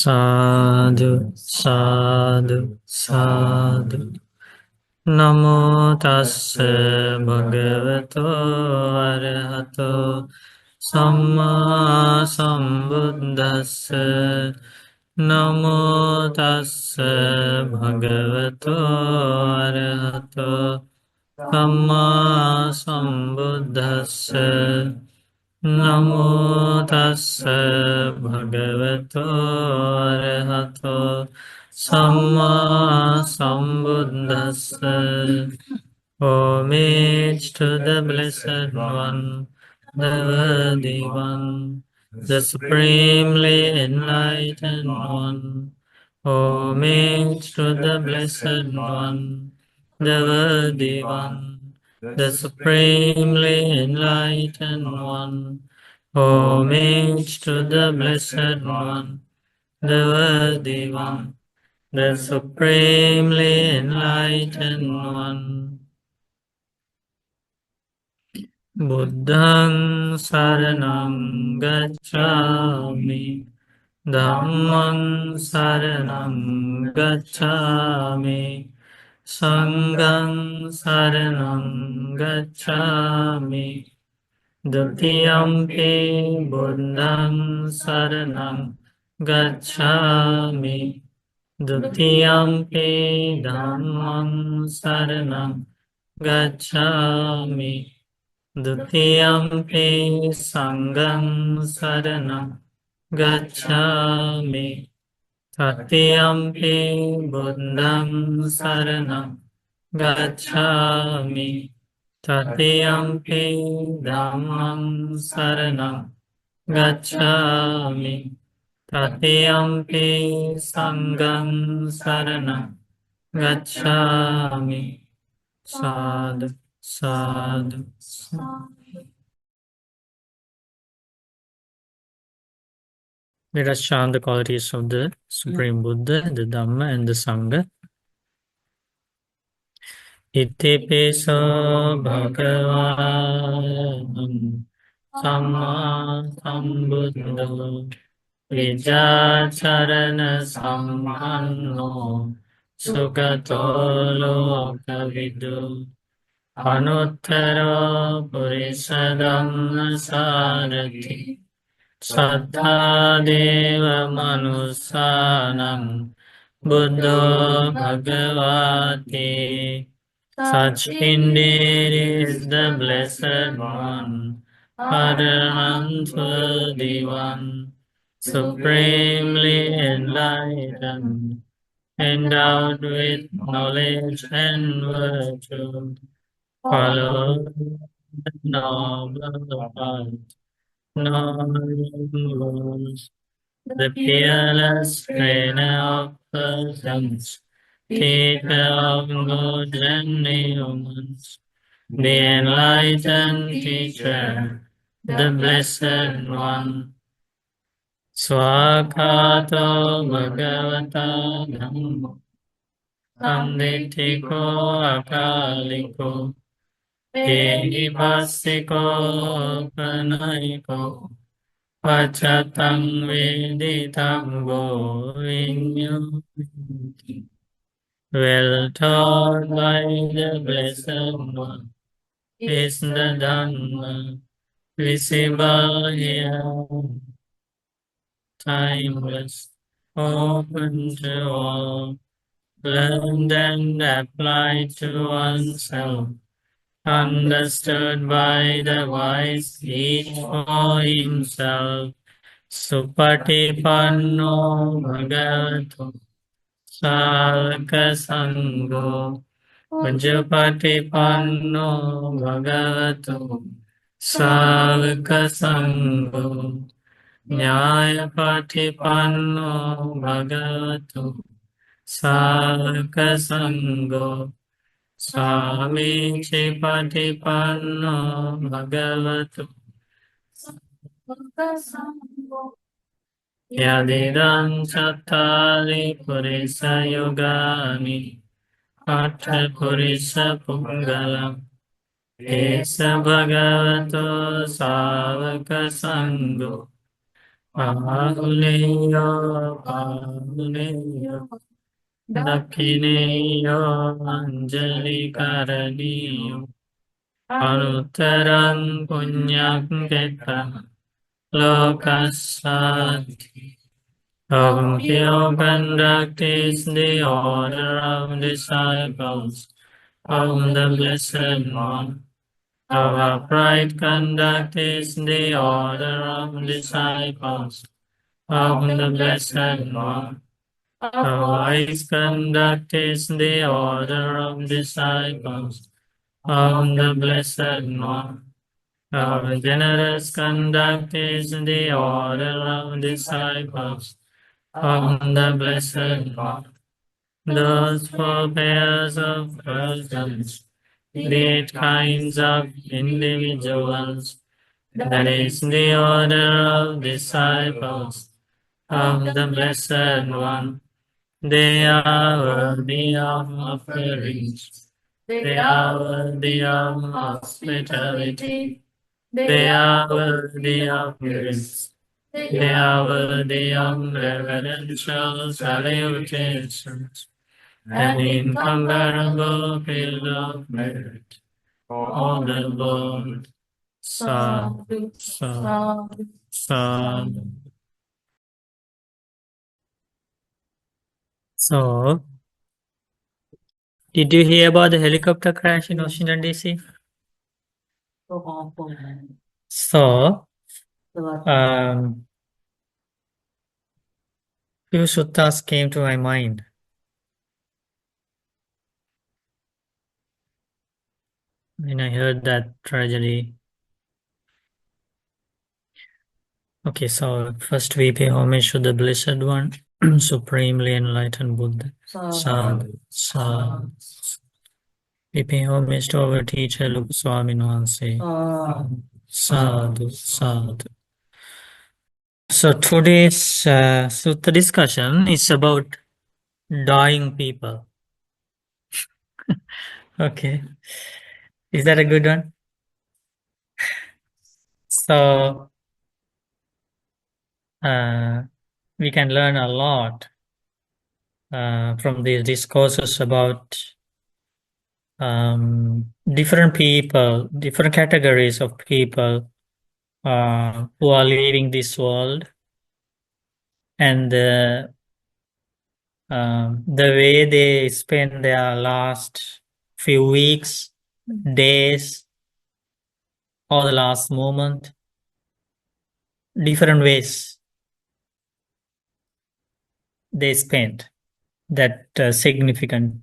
Sadhu, sadhu, sadhu. Namo tassa bhagavato arahato samma sambuddhassa. Namo tassa bhagavato arahato samma sambuddhassa. Namo tassa bhagavato arahato samma sambuddhassa. Homage to the Blessed One, the Worthy One, the Supremely Enlightened One. Homage to the Blessed One, the Worthy One, the Supremely Enlightened One. Homage to the Blessed One, the Worthy One, the Supremely Enlightened One. Buddhaṃ saraṇaṃ gacchāmi, Dhammaṃ saraṇaṃ gacchāmi, Saṅghaṃ saraṇaṃ gacchāmi, Dutiyampi Buddhaṃ saraṇaṃ gacchāmi, Dutiyampi Dhammaṃ saraṇaṃ gacchāmi, Dutiyampi Saṅghaṃ saraṇaṃ gacchāmi, Tatiyampi Buddhaṃ saraṇaṃ gacchāmi, Tatiyampi Dhammaṃ saraṇaṃ gacchāmi, Tatiyampi Saṅghaṃ saraṇaṃ gacchāmi. Sadhu, sadhu, sadhu. Let us chant the qualities of the Supreme Buddha, the Dhamma, and the Sangha. Itipiso bhagavān samma sambuddho vijjācarana sammanno sugato lokavidu anuttaro purisa dhamma sārati sattva deva manusānaṃ buddho bhagavati. Such indeed is the Blessed One, Arahant Worthy One, supremely enlightened, endowed with knowledge and virtue. Follow the noble path, noble, the peerless trainer of persons, teacher of good and humans, the enlightened teacher, the Blessed One. Swakato Bhagavata Dhammo Samditthiko Akaliko Ehipassiko Panayiko Pachatang Veditaggo Vinyoti. Well taught by the Blessed One is the Dhamma, visible here, timeless, open to all, learned and applied to oneself, understood by the wise, each for himself. Supatipanno bhagavato sāvaka saṅgho Vajjapatipanno bhagavato sāvaka saṅgho Nyāyapatipanno bhagavato sāvaka saṅgho Sāmicipatipanno bhagavato sāvaka saṅgho Yadidam cattari purisa yogani Atta purisa pungalam Esa bhagavato sāvaka saṅgho Pahuneyo, Pahuneyo, Dakineyo, Anjali Karaniyo, Anuttaran Punyam Keta, Lokasati. Om conducts the order of disciples of the Blessed One. Of upright conduct is the order of disciples of the Blessed One. Of wise conduct is the order of disciples of the Blessed One. Of generous conduct is the order of disciples of the Blessed One. Those four pairs of persons, the eight kinds of individuals, that is the order of disciples of the Blessed One. They are worthy of offerings. They are worthy of hospitality. They are worthy of gifts. They are worthy of reverential salutations. An incomparable field of merit. All the Lord. Sadhu, sadhu, sadhu. So, did you hear about the helicopter crash in Washington, D.C.? So, few suttas came to my mind. When I heard that tragedy. Okay, so first we pay homage to the Blessed One, Supremely Enlightened Buddha. Sadhu, sadhu. We pay homage to our teacher, Luke Swami Nwanse. Sadhu, sadhu. So today's sutta discussion is about dying people. Okay. Is that a good one? So we can learn a lot from these discourses about different people, different categories of people who are leaving this world, and the way they spend their last few weeks, days, or the last moment, different ways they spent that significant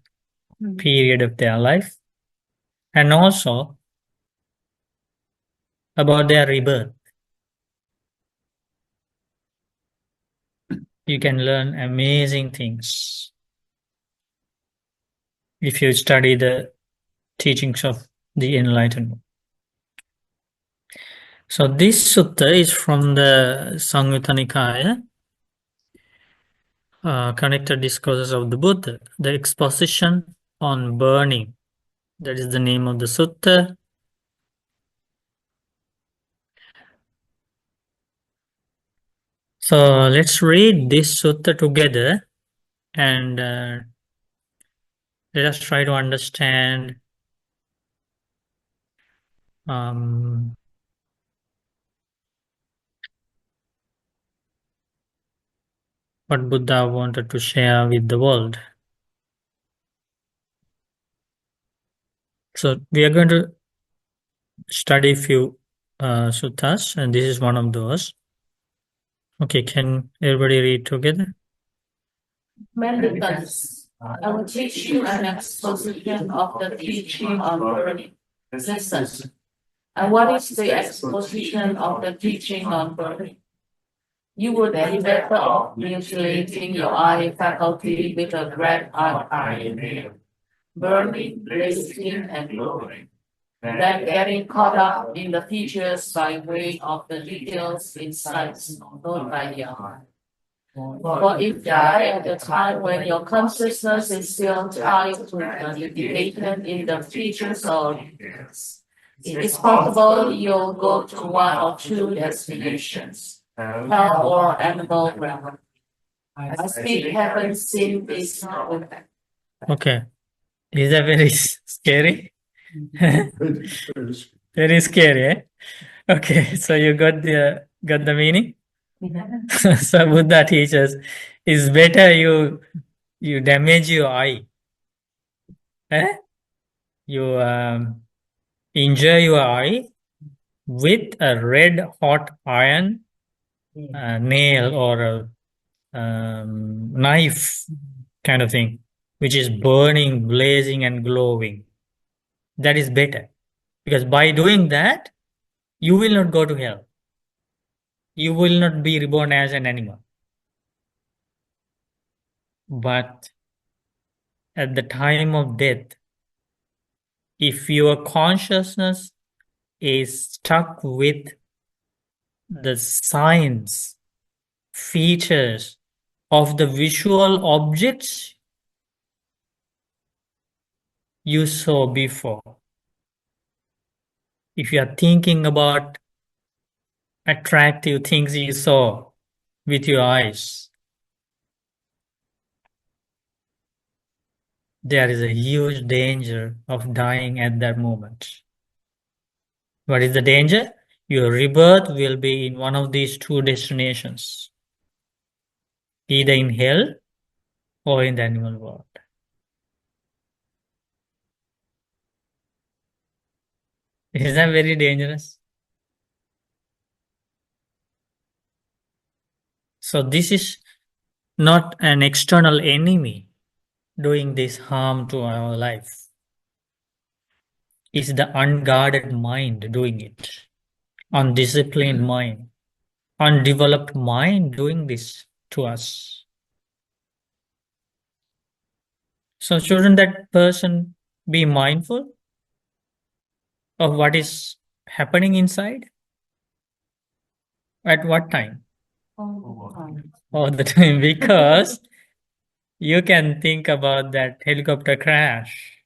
period of their life, and also about their rebirth. You can learn amazing things if you study the teachings of the Enlightened One. So this sutta is from the Samyutta Nikaya, Connected Discourses of the Buddha, the exposition on burning. That is the name of the sutta. So let's read this sutta together and let us try to understand what Buddha wanted to share with the world. So we are going to study a few suttas, and this is one of those. Okay, can everybody read together? Mendicants, I will teach you an exposition of the teaching on burning. Listen. And what is the exposition of the teaching on burning? You would be better off mutilating your eye faculty with a red hot iron nail, burning, blazing, and glowing, than getting caught up in the features by way of the details in sights known by your heart. For if die at the time when your consciousness is still tied to the limitation in the features or details, it is possible you'll go to one or two destinations. hell or animal realm. I speak heaven, sin is not with them. Okay. Is that very scary? Very scary, eh? Okay, so you got the meaning? So Buddha teaches it's better you damage your eye. Eh? You injure your eye with a red hot iron nail or a knife kind of thing, which is burning, blazing, and glowing. That is better because by doing that, you will not go to hell. You will not be reborn as an animal. But at the time of death, if your consciousness is stuck with the signs, features of the visual objects you saw before, if you are thinking about attractive things you saw with your eyes, there is a huge danger of dying at that moment. What is the danger? Your rebirth will be in one of these two destinations, either in hell or in the animal world. Is that very dangerous? So this is not an external enemy doing this harm to our life. It's the unguarded mind doing it, undisciplined mind, undeveloped mind doing this to us. So shouldn't that person be mindful of what is happening inside? At what time? All the time, because you can think about that helicopter crash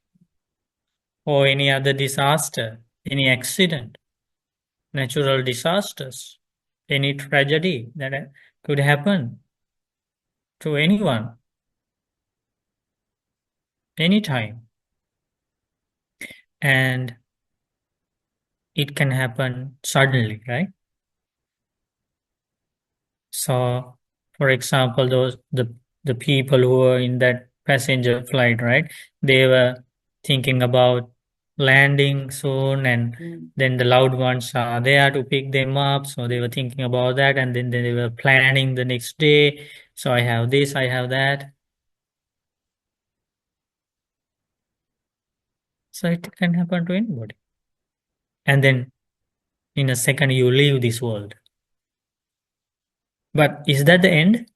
or any other disaster, any accident, natural disasters, any tragedy that could happen to anyone, anytime. And it can happen suddenly, right? So, for example, the people who were in that passenger flight, right? They were thinking about landing soon, and then the loved ones are there to pick them up. So they were thinking about that, and then they were planning the next day. So I have this, I have that. So it can happen to anybody. And then in a second, you leave this world. But is that the end?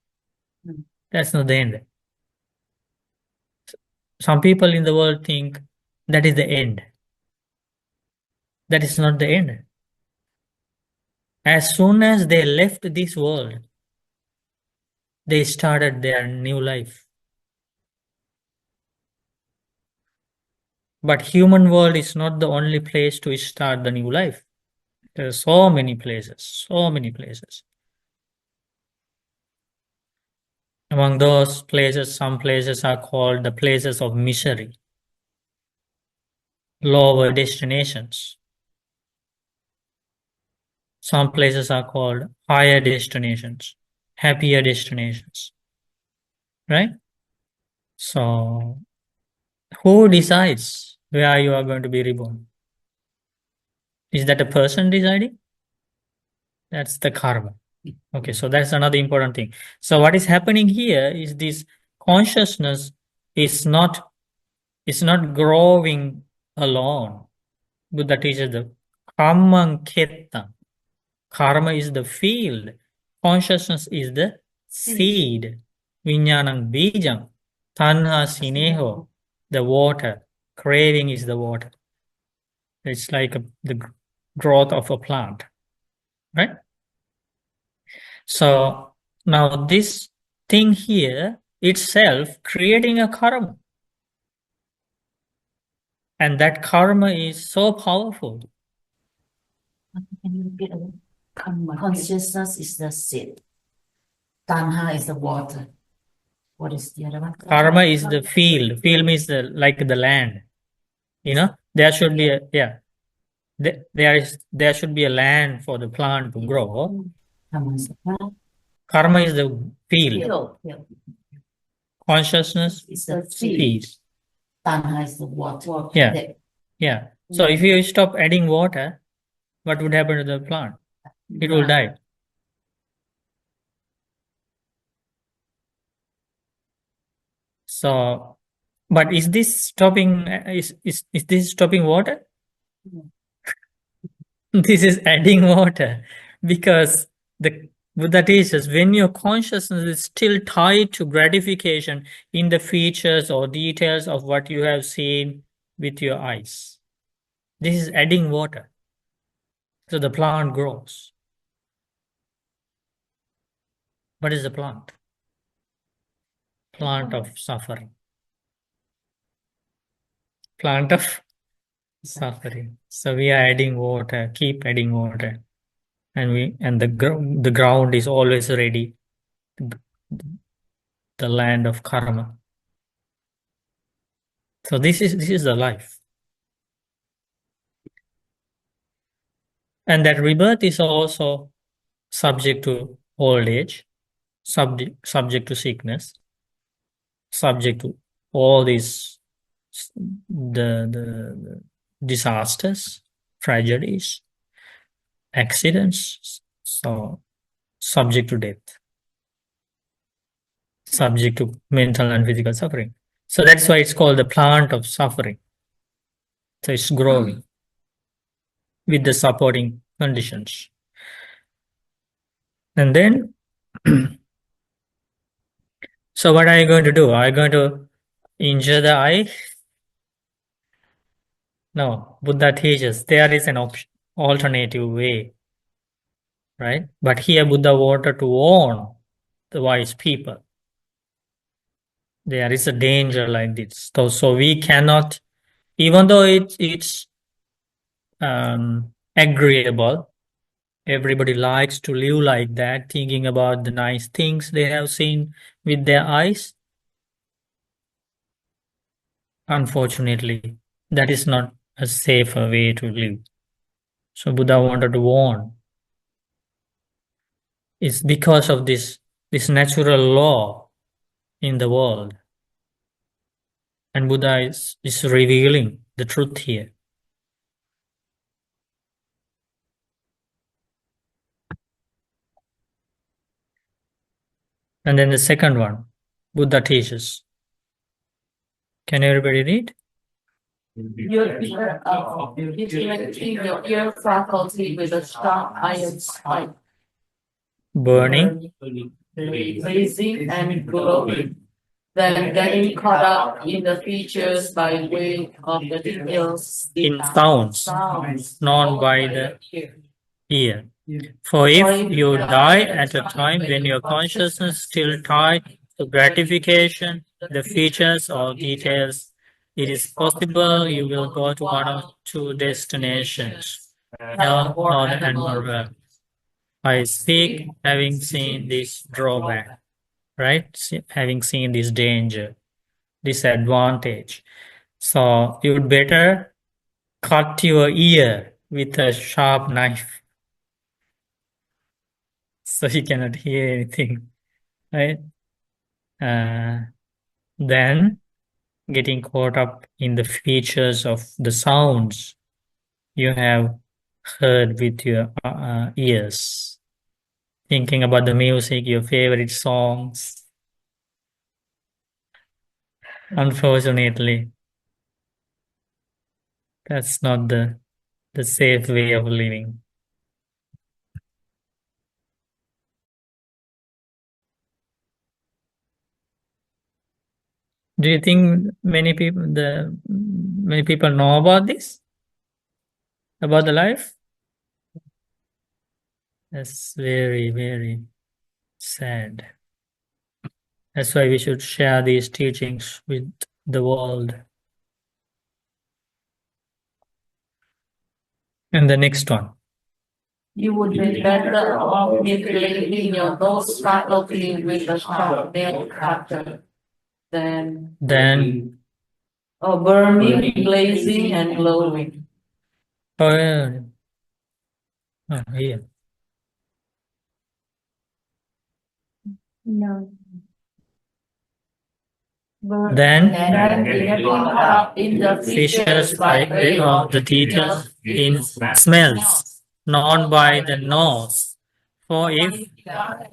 That's not the end. Some people in the world think that is the end. That is not the end. As soon as they left this world, they started their new life. But human world is not the only place to start the new life. There are so many places, so many places. Among those places, some places are called the places of misery, lower destinations. Some places are called higher destinations, happier destinations, right? So, who decides where you are going to be reborn? Is that a person deciding? That's the karma. Okay, so that's another important thing. So what is happening here is this consciousness is not growing alone. Buddha teaches the karma ketta. Karma is the field. Consciousness is the seed. Vijnanam bijam. Tanha sineho, the water. Craving is the water. It's like the growth of a plant, right? So now this thing here itself creating a karma. And that karma is so powerful. Can you repeat again? Consciousness is the seed. Tanha is the water. What is the other one? Karma is the field. Field means like the land. There should be there should be a land for the plant to grow. Karma is the plant. Karma is the field. Field. Consciousness Is the seed. Tanha is the water. Yeah. Yeah. So if you stop adding water, what would happen to the plant? It will die. So, but is this stopping this stopping water? This is adding water, because the Buddha teaches when your consciousness is still tied to gratification in the features or details of what you have seen with your eyes. This is adding water. So the plant grows. What is the plant? Plant of suffering. Plant of suffering. So we are adding water, keep adding water. And the ground is always ready. The land of karma. So this is the life. And that rebirth is also subject to old age, subject to sickness, subject to all these the disasters, tragedies, accidents, so subject to death, subject to mental and physical suffering. So that's why it's called the plant of suffering. So it's growing with the supporting conditions. And then, so what are you going to do? Are you going to injure the eye? No, Buddha teaches there is an alternative way, right? But here Buddha wanted to warn the wise people. There is a danger like this. So we cannot, even though it's agreeable, everybody likes to live like that, thinking about the nice things they have seen with their eyes. Unfortunately, that is not a safer way to live. So Buddha wanted to warn. It's because of this natural law in the world. And Buddha is revealing the truth here. And then the second one, Buddha teaches. Can everybody read? Your ear faculty with a strong iron spike. Burning, Blazing and glowing. Then getting caught up in the features by way of the details in sounds, known by the ear. For if you die at a time when your consciousness still tied to gratification, the features or details, it is possible you will go to one of two destinations, hell or the underworld. I speak having seen this drawback, right? Having seen this danger, disadvantage. So you would better cut your ear with a sharp knife, so you cannot hear anything, right? Then getting caught up in the features of the sounds you have heard with your ears, thinking about the music, your favorite songs. Unfortunately, that's not the safe way of living. Do you think many people know about this? About the life? That's very, very sad. That's why we should share these teachings with the world. And the next one. You would be better off mutilating your nose faculty with a sharp nail cutter than burning, blazing, and glowing. Oh, yeah. Oh, here. No. Then getting up in the features by the teachers in smells, not by the nose. For if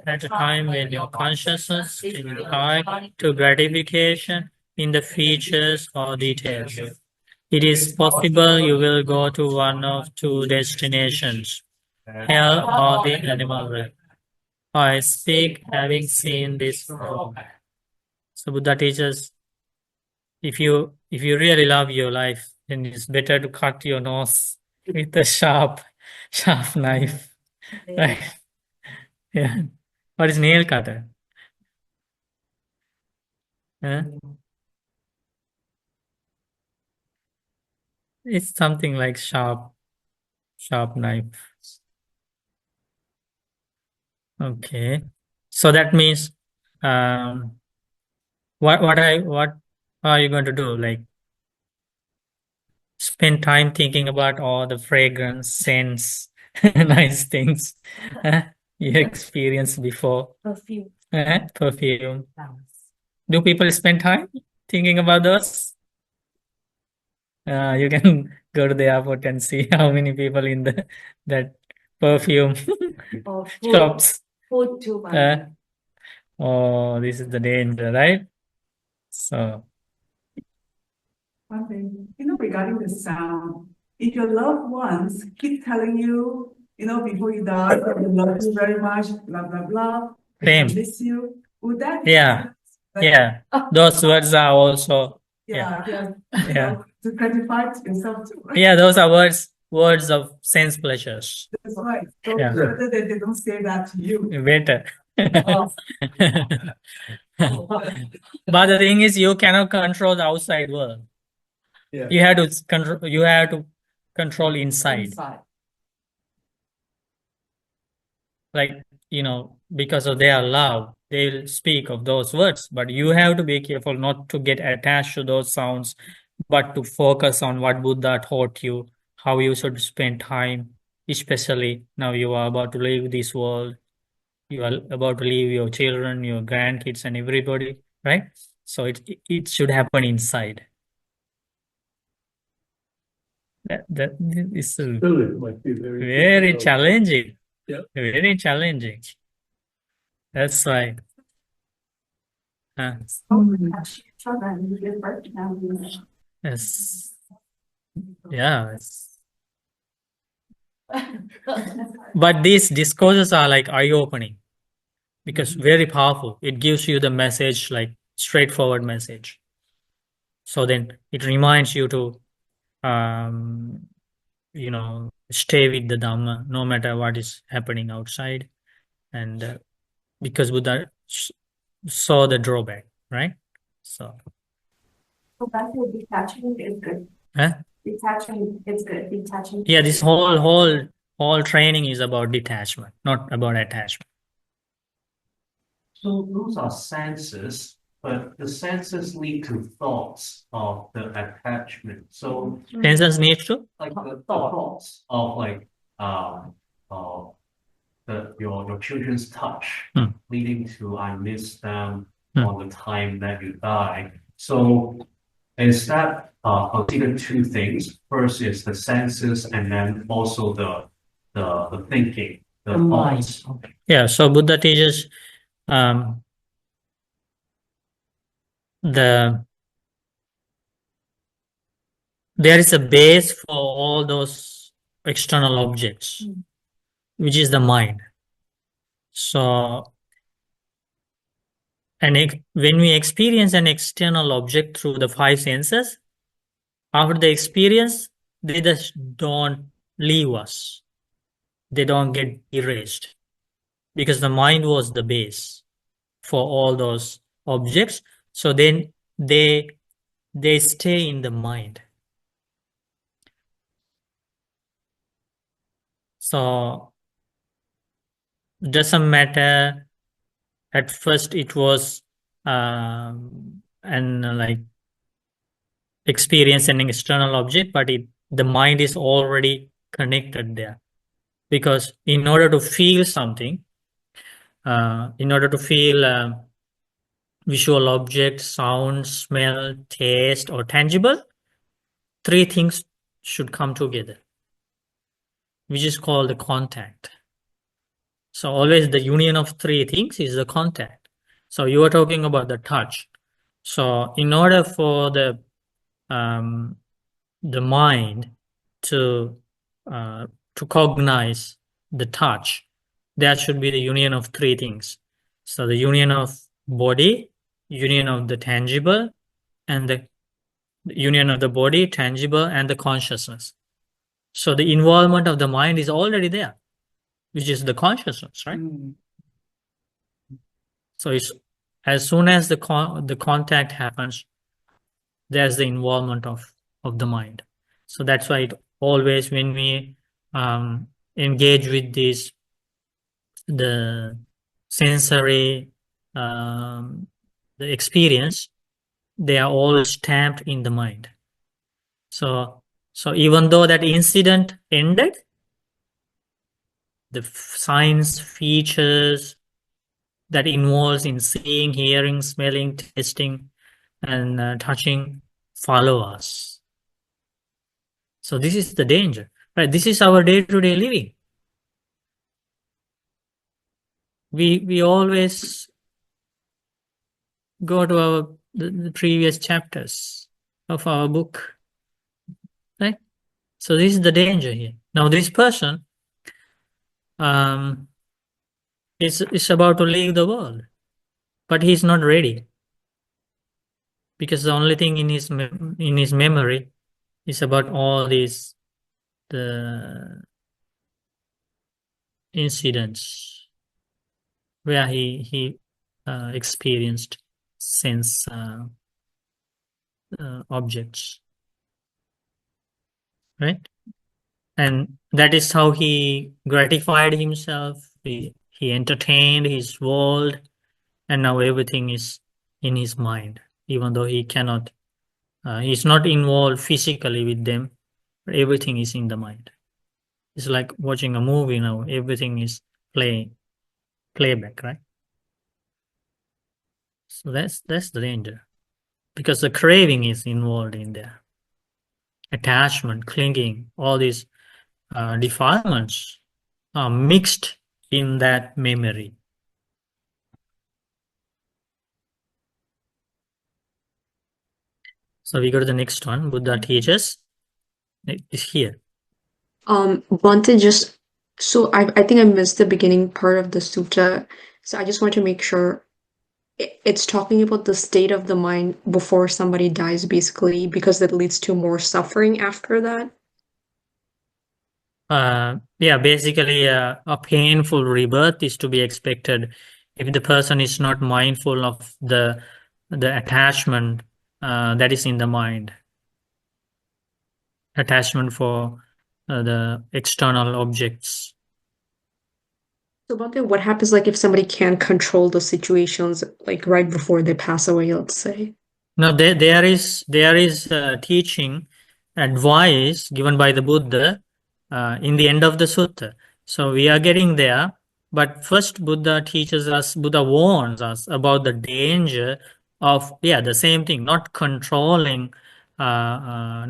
at a time when your consciousness is tied to gratification in the features or details, it is possible you will go to one of two destinations, hell or the animal realm. I speak having seen this before. So Buddha teaches if you really love your life, then it's better to cut your nose with a sharp knife. Right? Yeah. What is nail cutter? Huh? It's something like sharp knife. Okay. So that means what are you going to do? Like spend time thinking about all the fragrance, scents, nice things you experienced before. Perfume. Perfume. Do people spend time thinking about those? You can go to the airport and see how many people in that perfume Or food. shops. Food too much. Oh, this is the danger, right? So, One thing, regarding the sound, if your loved ones keep telling you, before you die, that they love you very much, blah, blah, blah, they Same. miss you, would that be Yeah. like, yeah, those words are also yeah, yeah. to gratify yourself too, right? Yeah, those are words of sense pleasures. That's right. So Yeah. better that they don't say that to you. Better. Oh. But the thing is, you cannot control the outside world. Yeah. You have to control inside. Inside. Like, because of their love, they'll speak of those words, but you have to be careful not to get attached to those sounds, but to focus on what Buddha taught you, how you should spend time, especially now you are about to leave this world, you are about to leave your children, your grandkids, and everybody, right? So it should happen inside. That is very challenging. Yeah. Very challenging. That's why. Yes. Yeah. But these discourses are like eye-opening because very powerful. It gives you the message, like straightforward message. So then it reminds you to, stay with the Dhamma no matter what is happening outside. And because Buddha saw the drawback, right? So. So back to detachment is good. Huh? Detachment is good. Detachment. Yeah, this whole training is about detachment, not about attachment. So those are senses, but the senses lead to thoughts of the attachment. So Senses need to? like the thoughts of your children's touch, leading to I miss them on the time that you die. So is that considered two things? First is the senses, and then also the thinking, the thoughts. Yeah, so Buddha teaches there is a base for all those external objects, which is the mind. So, when we experience an external object through the five senses, after the experience, they just don't leave us. They don't get erased because the mind was the base for all those objects. So then they stay in the mind. So doesn't matter. At first, it was like experience an external object, but the mind is already connected there. Because in order to feel something, in order to feel visual object, sound, smell, taste, or tangible, three things should come together, which is called the contact. So always the union of three things is the contact. So you are talking about the touch. So in order for the mind to cognize the touch, there should be the union of three things. So the union of body, union of the tangible, and the union of the body, tangible, and the consciousness. So the involvement of the mind is already there, which is the consciousness, right? So it's as soon as the contact happens, there's the involvement of the mind. So that's why it always, when we engage with this, the sensory, the experience, they are all stamped in the mind. So even though that incident ended, the signs, features that involves in seeing, hearing, smelling, tasting, and touching follow us. So this is the danger, right? This is our day-to-day living. We always go to the previous chapters of our book, right? So this is the danger here. Now this person is about to leave the world, but he's not ready, because the only thing in his memory is about all these the incidents where he experienced sense objects, right? And that is how he gratified himself. He entertained his world, and now everything is in his mind, even though he cannot, he's not involved physically with them, but everything is in the mind. It's like watching a movie now, everything is playback, right? So that's the danger, because the craving is involved in there. Attachment, clinging, all these defilements are mixed in that memory. So we go to the next one. Buddha teaches. It is here. Bhante, just so I think I missed the beginning part of the sutta, so I just want to make sure it's talking about the state of the mind before somebody dies, basically, because that leads to more suffering after that. Yeah, basically a painful rebirth is to be expected if the person is not mindful of the attachment that is in the mind. Attachment for the external objects. So, Bhante, what happens like if somebody can't control the situations like right before they pass away, let's say? No, there is teaching, advice given by the Buddha in the end of the sutta. So we are getting there, but first Buddha warns us about the danger of, the same thing, not controlling all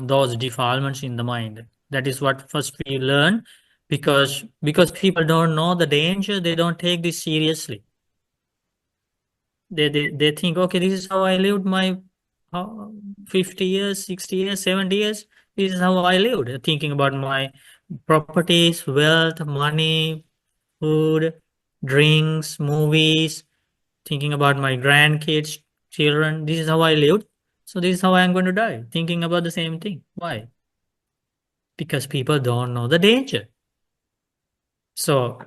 those defilements in the mind. That is what first we learn, because people don't know the danger, they don't take this seriously. They think, okay, this is how I lived my 50 years, 60 years, 70 years. This is how I lived, thinking about my properties, wealth, money, food, drinks, movies, thinking about my grandkids, children. This is how I lived. So this is how I'm going to die, thinking about the same thing. Why? Because people don't know the danger. So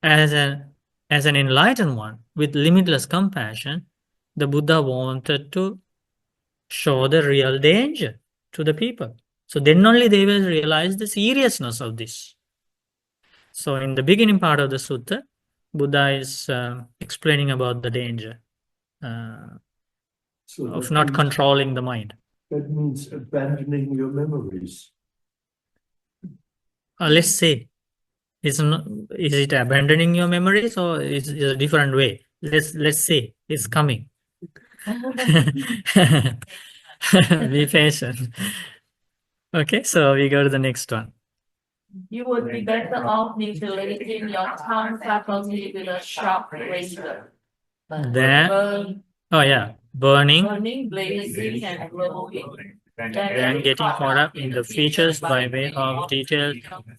as an enlightened one with limitless compassion, the Buddha wanted to show the real danger to the people. So then only they will realize the seriousness of this. So in the beginning part of the sutta, Buddha is explaining about the danger of not controlling the mind. That means abandoning your memories. Let's say, is it abandoning your memories, or is it a different way? Let's say it's coming. Be patient. Okay, so we go to the next one. You would be better off mutilating your tongue faculty with a sharp razor. Then, burning, blazing, and glowing. and getting caught up in the features by way of detail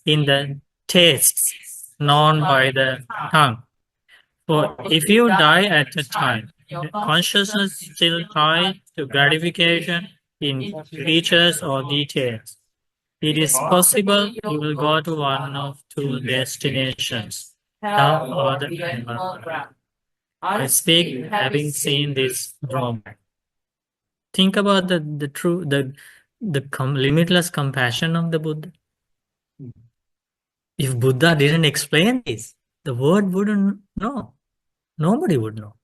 in the tastes known by the tongue. For if you die at the time, consciousness still tied to gratification in features or details, it is possible you will go to one of two destinations, hell or the heaven. I speak having seen this drawback. Think about the limitless compassion of the Buddha. If Buddha didn't explain this, the world wouldn't know. Nobody would know.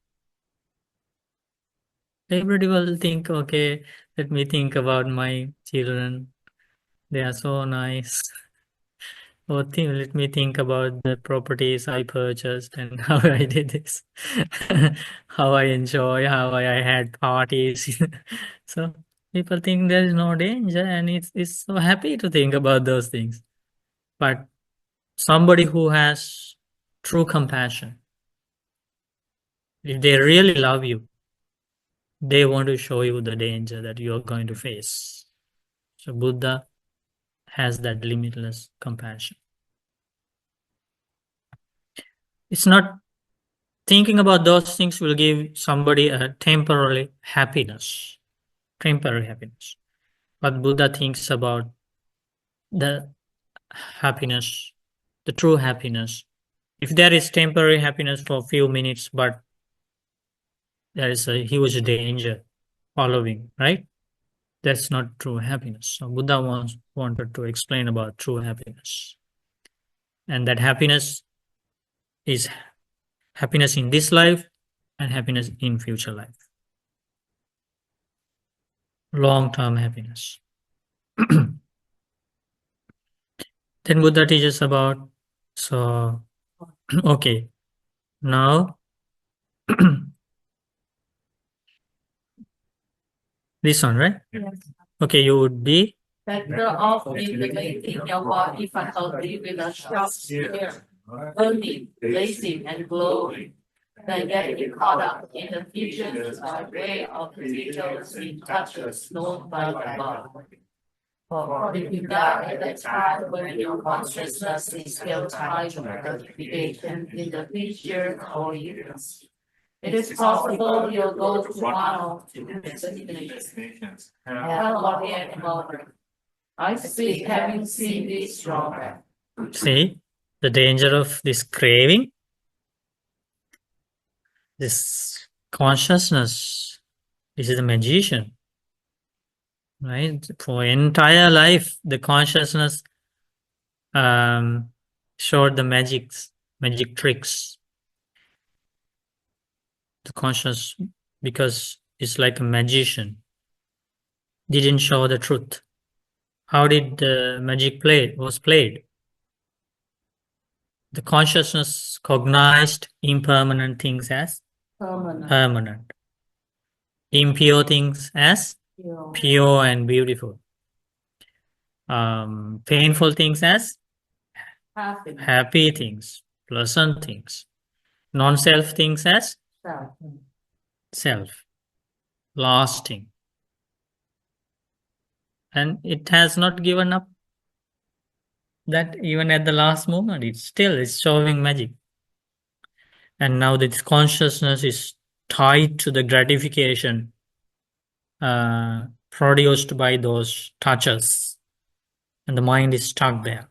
Everybody will think, okay, let me think about my children. They are so nice. Or let me think about the properties I purchased and how I did this, how I enjoy, how I had parties. So people think there is no danger, and it's so happy to think about those things. But somebody who has true compassion, if they really love you, they want to show you the danger that you are going to face. So Buddha has that limitless compassion. It's not thinking about those things will give somebody a temporary happiness. But Buddha thinks about the happiness, the true happiness. If there is temporary happiness for a few minutes, but there is a huge danger following, right? That's not true happiness. So Buddha wanted to explain about true happiness. And that happiness is happiness in this life and happiness in future life. Long-term happiness. Then Buddha teaches about, so, okay, now, this one, right? Yes. Okay, you would be Better off mutilating your body faculty with a sharp spear, burning, blazing, and glowing, than getting caught up in the features by way of the details in touches known by the body. For if you die at that time when your consciousness is still tied to gratification in the features or years, it is possible you'll go to one of two destinations, hell or the heaven. I speak having seen this drawback. See the danger of this craving, this consciousness. This is a magician, right? For entire life, the consciousness showed the magic tricks. The conscious, because it's like a magician, didn't show the truth. How did the magic was played? The consciousness cognized impermanent things as permanent, impure things as pure and beautiful, painful things as happy things, pleasant things, non-self things as self, lasting. And it has not given up that even at the last moment. It's still showing magic. And now this consciousness is tied to the gratification produced by those touches, and the mind is stuck there.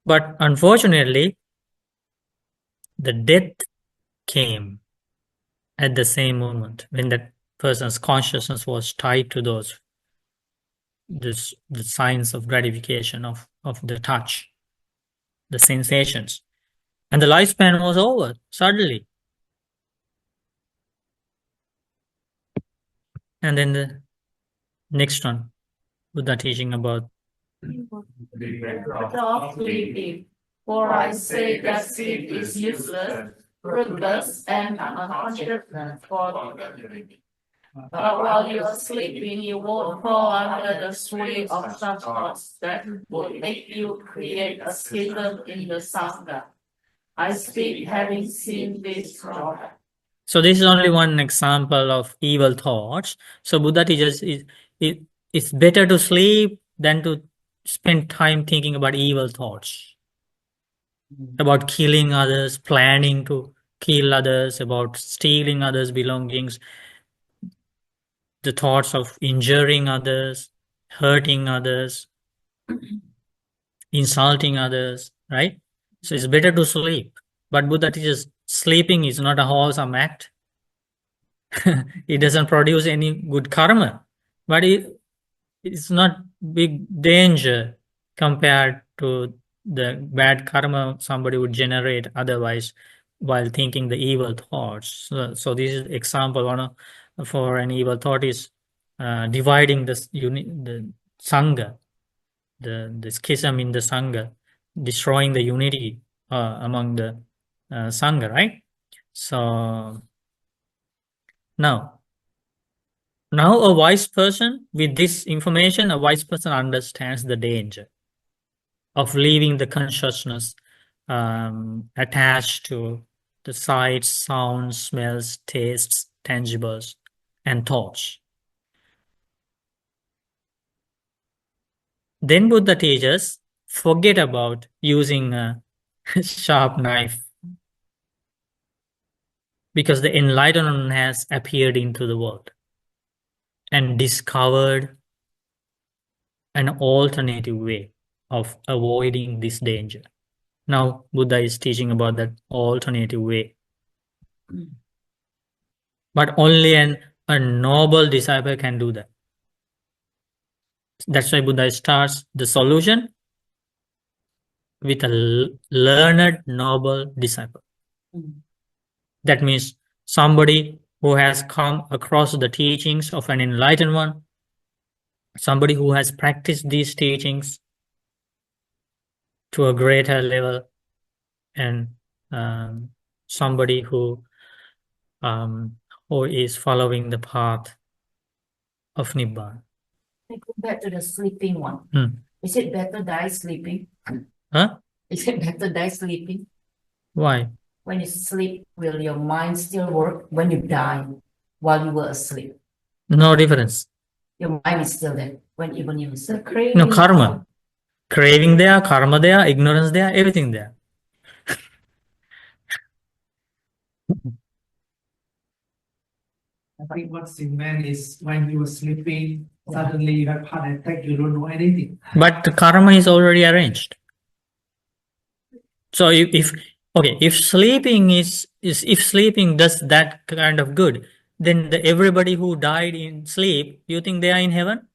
But unfortunately, the death came at the same moment when that person's consciousness was tied to the signs of gratification, of of the touch, the sensations. And the lifespan was over suddenly. And then the next one, Buddha teaching about Stop sleeping, for I say that sleep is useless, fruitless, and unconscious for the living. But while you are sleeping, you won't fall under the sway of such thoughts that would make you create a schism in the Sangha. I speak having seen this from. So this is only one example of evil thoughts. So Buddha teaches it's better to sleep than to spend time thinking about evil thoughts, about killing others, planning to kill others, about stealing others' belongings, the thoughts of injuring others, hurting others, insulting others, right? So it's better to sleep. But Buddha teaches sleeping is not a wholesome act. It doesn't produce any good karma, but it's not big danger compared to the bad karma somebody would generate otherwise while thinking the evil thoughts. So this is example for an evil thought is dividing the sangha, the schism in the sangha, destroying the unity among the sangha, right? So now a wise person, with this information, a wise person understands the danger of leaving the consciousness attached to the sights, sounds, smells, tastes, tangibles, and thoughts. Then Buddha teaches, forget about using a sharp knife, because the enlightenment has appeared into the world and discovered an alternative way of avoiding this danger. Now Buddha is teaching about that alternative way. But only a noble disciple can do that. That's why Buddha starts the solution with a learned, noble disciple. That means somebody who has come across the teachings of an enlightened one, somebody who has practiced these teachings to a greater level, and somebody who is following the path of Nibbana. I go back to the sleeping one. Is it better die sleeping? Huh? Is it better die sleeping? Why? When you sleep, will your mind still work when you die while you were asleep? No difference. Your mind is still there when even you sleep. No karma. Craving there, karma there, ignorance there, everything there. I think what's in man is when you were sleeping, suddenly you have heart attack, you don't know anything. But the karma is already arranged. So if sleeping if sleeping does that kind of good, then everybody who died in sleep, you think they are in heaven?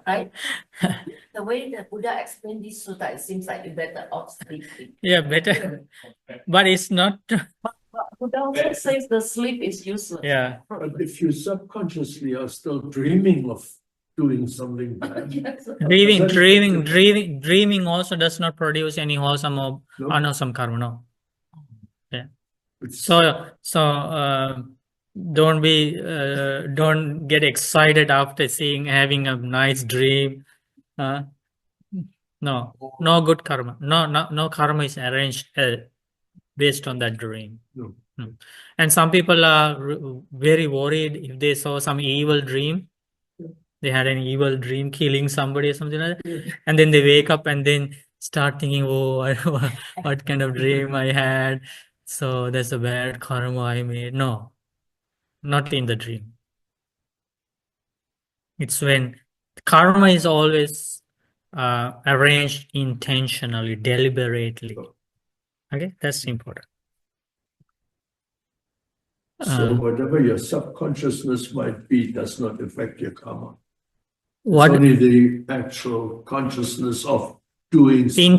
Right? The way the Buddha explained this sutta, it seems like you're better off sleeping. Yeah, better. But it's not. But Buddha also says the sleep is useless. Yeah. But if you subconsciously are still dreaming of doing something bad, Dreaming also does not produce any wholesome or unwholesome karma. No. Yeah. So don't get excited after having a nice dream. No good karma. No karma is arranged based on that dream. No. And some people are very worried if they saw some evil dream. They had an evil dream killing somebody or something like that. And then they wake up and then start thinking, oh, what kind of dream I had. So that's a bad karma I made. No, not in the dream. It's when karma is always arranged intentionally, deliberately. Okay, that's important. So whatever your subconsciousness might be does not affect your karma. It's What only the actual consciousness of doing something.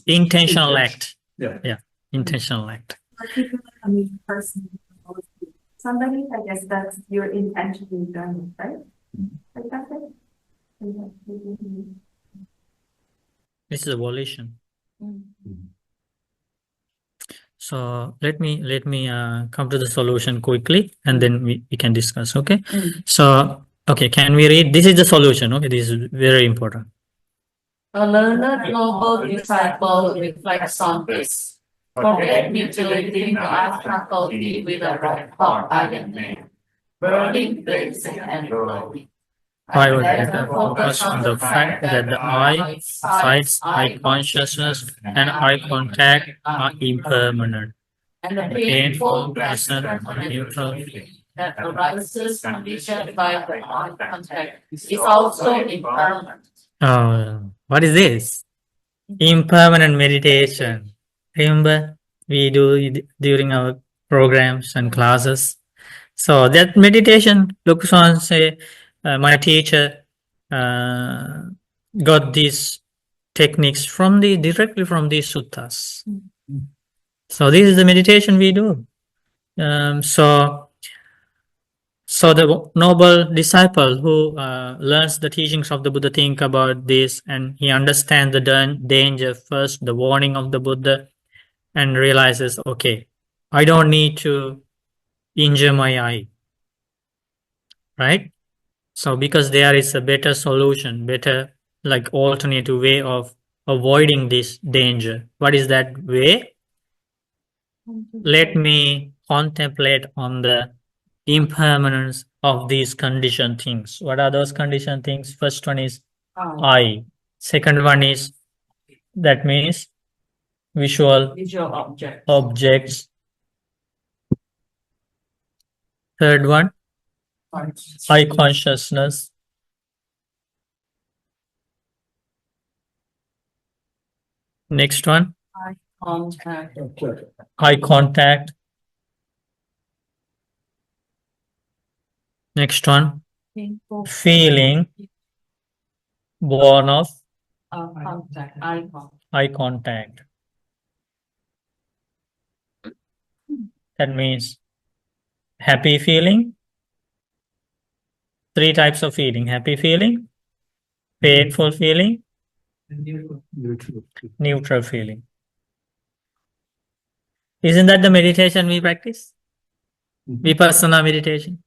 intentional act. Yeah. Intentional act. Particularly person. Somebody, I guess that's your intentionally done, right? Like that's it. This is a volition. Mm. So let me come to the solution quickly, and then we can discuss. Okay. So okay, can we read? This is the solution. Okay, this is very important. A learned noble disciple reflects on this. Forget mutilating the art faculty with a right thought iron man, burning, blazing, and glowing. I would better focus on the fact that the eye, sight, eye consciousness, and eye contact are impermanent. And the The painful, painful, pleasant, pleasant, and neutral feeling. that arises conditioned by the eye contact is also impermanent. What is this? Impermanent meditation. Remember, we do it during our programs and classes. So that meditation looks on, say, my teacher got these techniques directly from these suttas. So this is the meditation we do. So the noble disciple who learns the teachings of the Buddha think about this, and he understands the danger first, the warning of the Buddha, and realizes, okay, I don't need to injure my eye, right? So because there is a better solution, better like alternative way of avoiding this danger. What is that way? Let me contemplate on the impermanence of these conditioned things. What are those conditioned things? First one is eye. Second one is, that means visual objects. Third one, eye consciousness. Next one, Contact. eye contact. Next one, Painful, feeling born of contact, eye contact. eye contact. That means happy feeling. Three types of feeling: happy feeling, painful feeling, neutral feeling. Isn't that the meditation we practice? Vipassana meditation.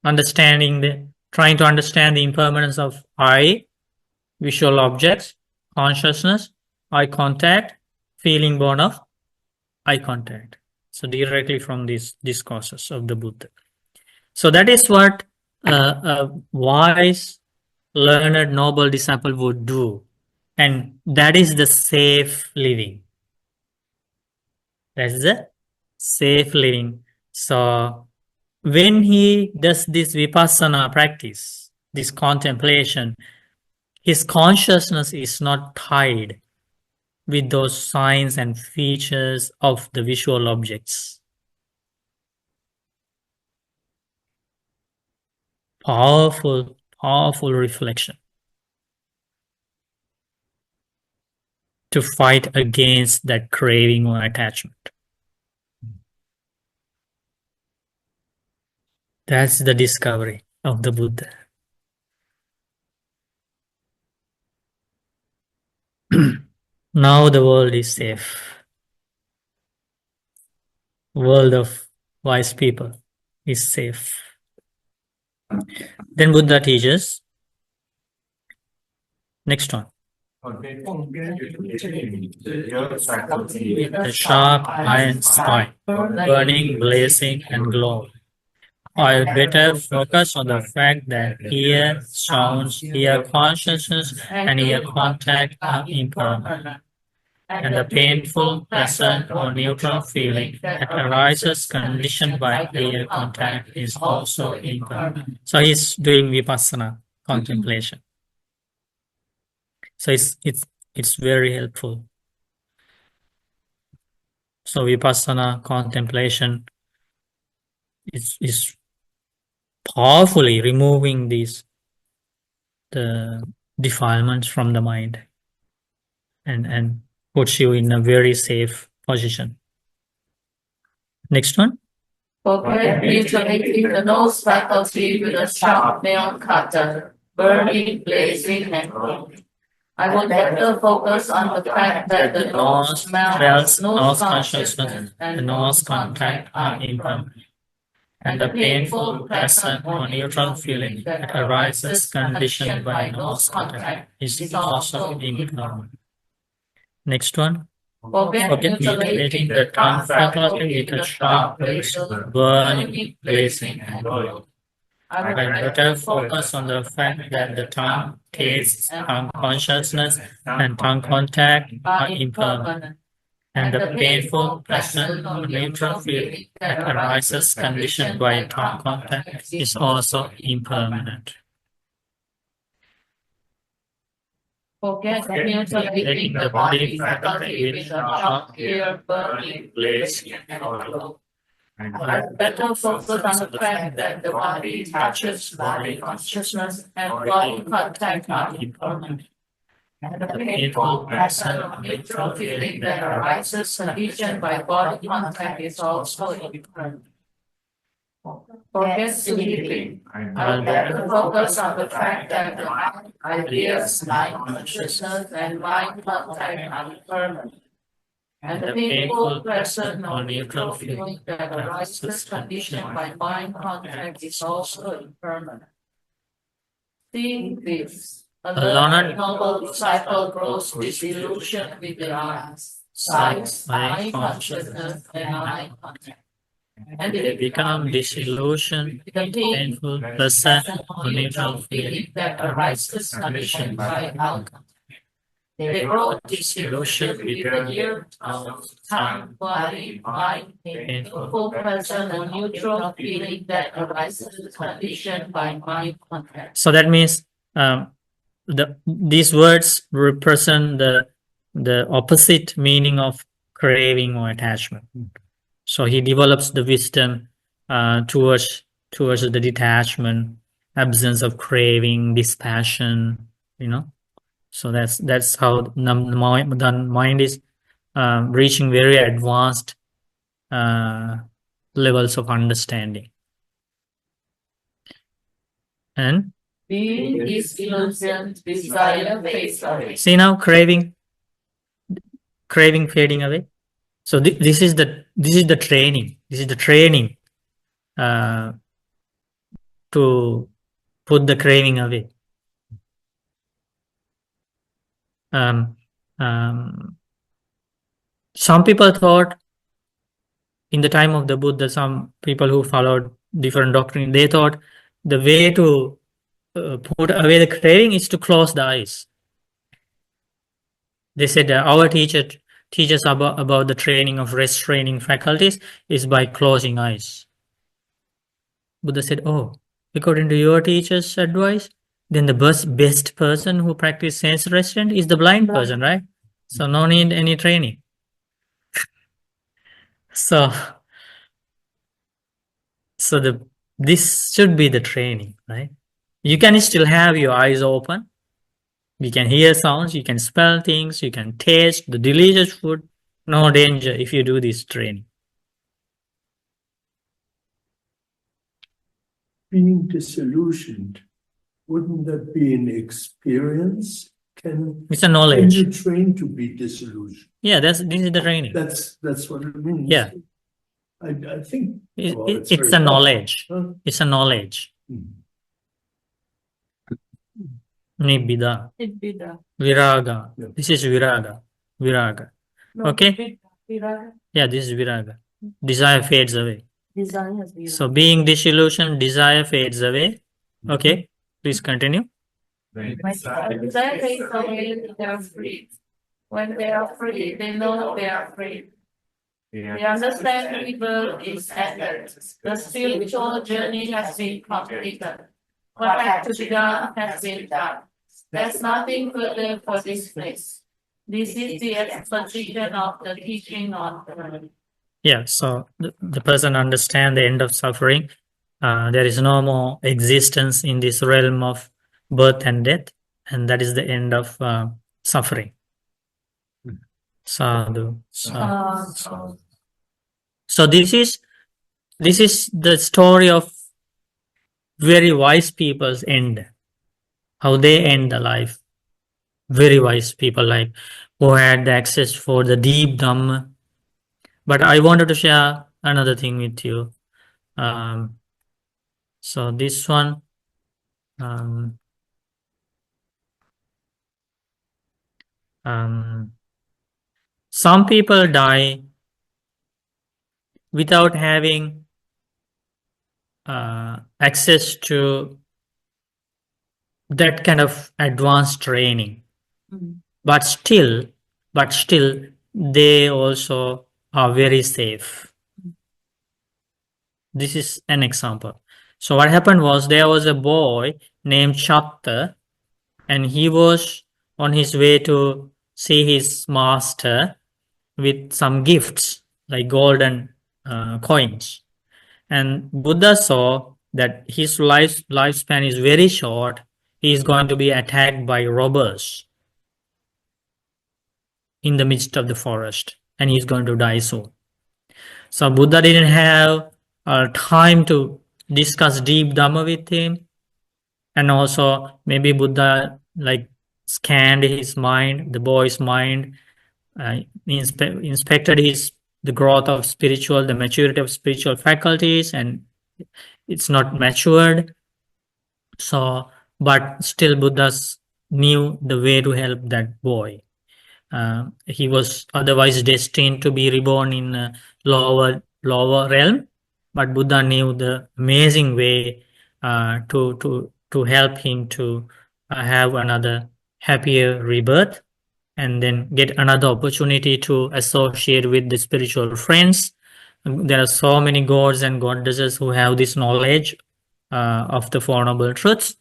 Trying to understand the impermanence of eye, visual objects, consciousness, eye contact, feeling born of eye contact. So directly from these discourses of the Buddha. So that is what a wise, learned, noble disciple would do. And that is the safe living. That's the safe living. So when he does this vipassana practice, this contemplation, his consciousness is not tied with those signs and features of the visual objects. Powerful reflection to fight against that craving or attachment. That's the discovery of the Buddha. Now the world is safe. World of wise people is safe. Then Buddha teaches. Next one. The sharp iron spine, burning, blazing, and glowing. I better focus on the fact that ear sounds, ear consciousness, and ear contact are impermanent. And the painful, pleasant, or neutral feeling that arises conditioned by ear contact is also impermanent. So he's doing vipassana contemplation. So it's very helpful. So vipassana contemplation is powerfully removing these the defilements from the mind and puts you in a very safe position. Next one. Forget mutilating the nose faculty with a sharp nail cutter, burning, blazing, and glowing. I would better focus on the fact that the nose smells, nose consciousness, and nose contact are impermanent, and the painful, pleasant, or neutral feeling that arises conditioned by nose contact is also impermanent. Next one. Forget mutilating the tongue faculty with a sharp blade, burning, blazing, and glowing. I would better focus on the fact that the tongue, taste, tongue consciousness, and tongue contact are impermanent, and the painful, pleasant, or neutral feeling that arises conditioned by tongue contact is also impermanent. Forget mutilating the body faculty with a sharp, clear, burning, blazing, and glowing. I better focus on the fact that the body touches body consciousness and body contact are impermanent, and the painful, pleasant, neutral feeling that arises conditioned by body contact is also impermanent. Forget sleeping. I better focus on the fact that the mind, ideas, mind consciousness, and mind contact are impermanent, and the painful, pleasant, or neutral feeling that arises conditioned by mind contact is also impermanent. Seeing this, a learned noble disciple grows disillusioned with the eyes, sight, eye consciousness, and eye contact, and they become disillusioned with the painful, pleasant, or neutral feeling that arises conditioned by eye contact. They grow disillusioned with the ear, tongue, body, mind, painful, pleasant, or neutral feeling that arises conditioned by mind contact. So that means these words represent the opposite meaning of craving or attachment. So he develops the wisdom towards the detachment, absence of craving, dispassion, So that's how the mind is reaching very advanced levels of understanding. And being disillusioned, desire fades away. See now, craving fading away. So this is the training. This is the training to put the craving away. Some people thought in the time of the Buddha, some people who followed different doctrine, they thought the way to put away the craving is to close the eyes. They said that our teacher teaches about the training of restraining faculties is by closing eyes. Buddha said, oh, according to your teacher's advice, then the best person who practices sense restraint is the blind person, right? So no need any training. So this should be the training, right? You can still have your eyes open. You can hear sounds, you can smell things, you can taste the delicious food. No danger if you do this training. Being disillusioned, wouldn't that be an experience? It's a knowledge. Can you train to be disillusioned? Yeah, this is the training. That's what it means. Yeah. I think it's a knowledge. Huh? It's a knowledge. Nibbida. Viraga. Yeah. This is viraga. Viraga. No, okay? Viraga. Yeah, this is viraga. Desire fades away. Desire has viraga. So being disillusioned, desire fades away. Okay, please continue. Desire fades away, they are free. When they are free, they know they are free. They understand evil is ended. The spiritual journey has been completed. What had to be done has been done. There's nothing further for this place. This is the exposition of the teaching on the Yeah, so the person understands the end of suffering. There is no more existence in this realm of birth and death, and that is the end of suffering. Sadhu, sadhu. So this is the story of very wise people's end, how they end the life. Very wise people, like who had the access for the deep Dhamma. But I wanted to share another thing with you. So this one, some people die without having access to that kind of advanced training. But still, they also are very safe. This is an example. So what happened was, there was a boy named Chatta, and he was on his way to see his master with some gifts like golden coins. And Buddha saw that his lifespan is very short. He is going to be attacked by robbers in the midst of the forest, and he's going to die soon. So Buddha didn't have time to discuss deep Dhamma with him, and also maybe Buddha like scanned his mind, the boy's mind, inspected the growth of the maturity of spiritual faculties, and it's not matured. So, but still Buddha knew the way to help that boy. He was otherwise destined to be reborn in a lower realm, but Buddha knew the amazing way to help him to have another happier rebirth, and then get another opportunity to associate with the spiritual friends. There are so many gods and goddesses who have this knowledge of the Four Noble Truths,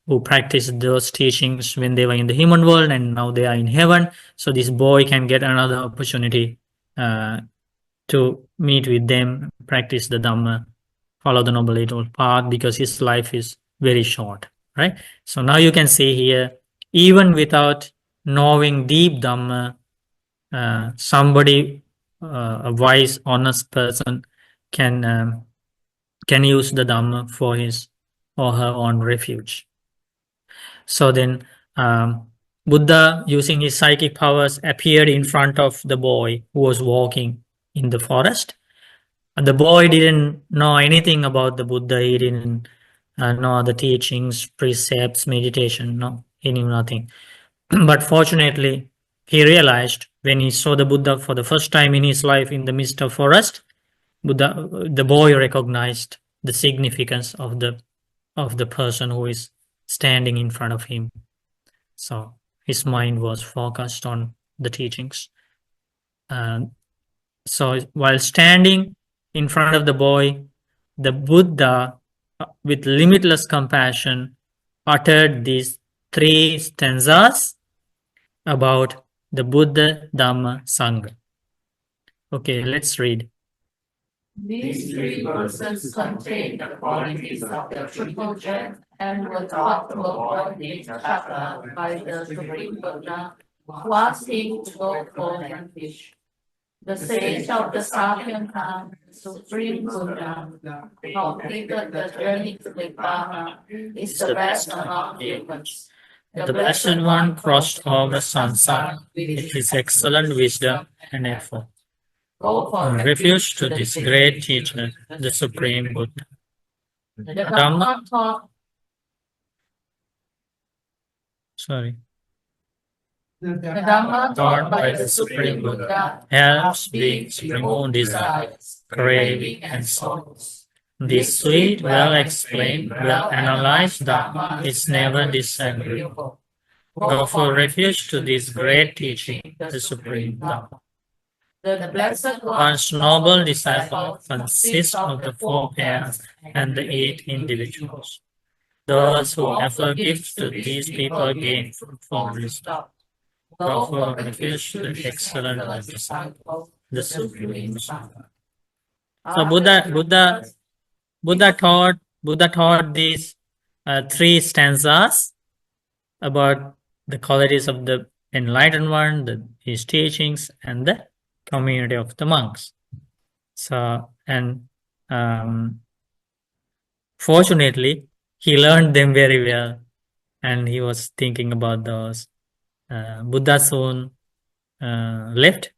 who practiced those teachings when they were in the human world, and now they are in heaven. So this boy can get another opportunity to meet with them, practice the Dhamma, follow the Noble Eightfold Path, because his life is very short, right? So now you can see here, even without knowing deep Dhamma, somebody, a wise, honest person, can use the Dhamma for his or her own refuge. So then Buddha, using his psychic powers, appeared in front of the boy who was walking in the forest. And the boy didn't know anything about the Buddha. He didn't know the teachings, precepts, meditation. No, he knew nothing. But fortunately, he realized when he saw the Buddha for the first time in his life in the midst of forest, the boy recognized the significance of the person who is standing in front of him. So his mind was focused on the teachings. So while standing in front of the boy, the Buddha, with limitless compassion, uttered these 3 stanzas about the Buddha, Dhamma, Sangha. Okay, let's read. These 3 verses contain the qualities of the triple gem and were taught to avoid Chatta by the Supreme Buddha, who asked him to go for and fish. The sage of the Sakyamkham, Supreme Buddha, who completed the journey to Nibbana, is the best among humans. The Blessed One crossed over samsara with his excellent wisdom and effort. Go for Refuge to this great teacher, the Supreme Buddha. The Dhamma taught. Sorry. The Dhamma taught by the Supreme Buddha helps beings remove desires, craving, and sorrows. This sweet, well-explained, well-analyzed Dhamma is never disagreeable. Go for refuge to this great teaching, the Supreme Dhamma. The Blessed One's noble disciple consists of the 4 pairs and the 8 individuals. Those who offer gifts to these people gain fruitful wisdom. Go for refuge to the excellent disciple, the Supreme Dhamma. So Buddha taught these 3 stanzas about the qualities of the enlightened one, his teachings, and the community of the monks. So, and fortunately, he learned them very well, and he was thinking about those. Buddha soon left,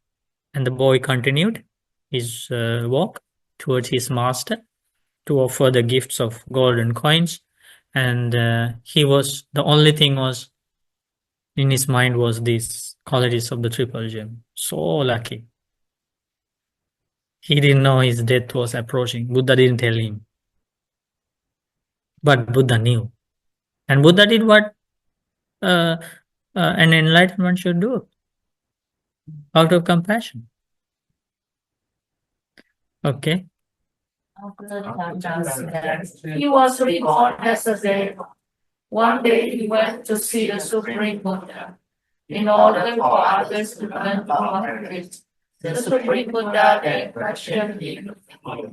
and the boy continued his walk towards his master to offer the gifts of golden coins. And the only thing was in his mind was these qualities of the triple gem. So lucky. He didn't know his death was approaching. Buddha didn't tell him. But Buddha knew. And Buddha did what an enlightened one should do, out of compassion. Okay. He was reborn as a Deva. One day he went to see the Supreme Buddha. In order for others to learn from it, the Supreme Buddha then questioned him in the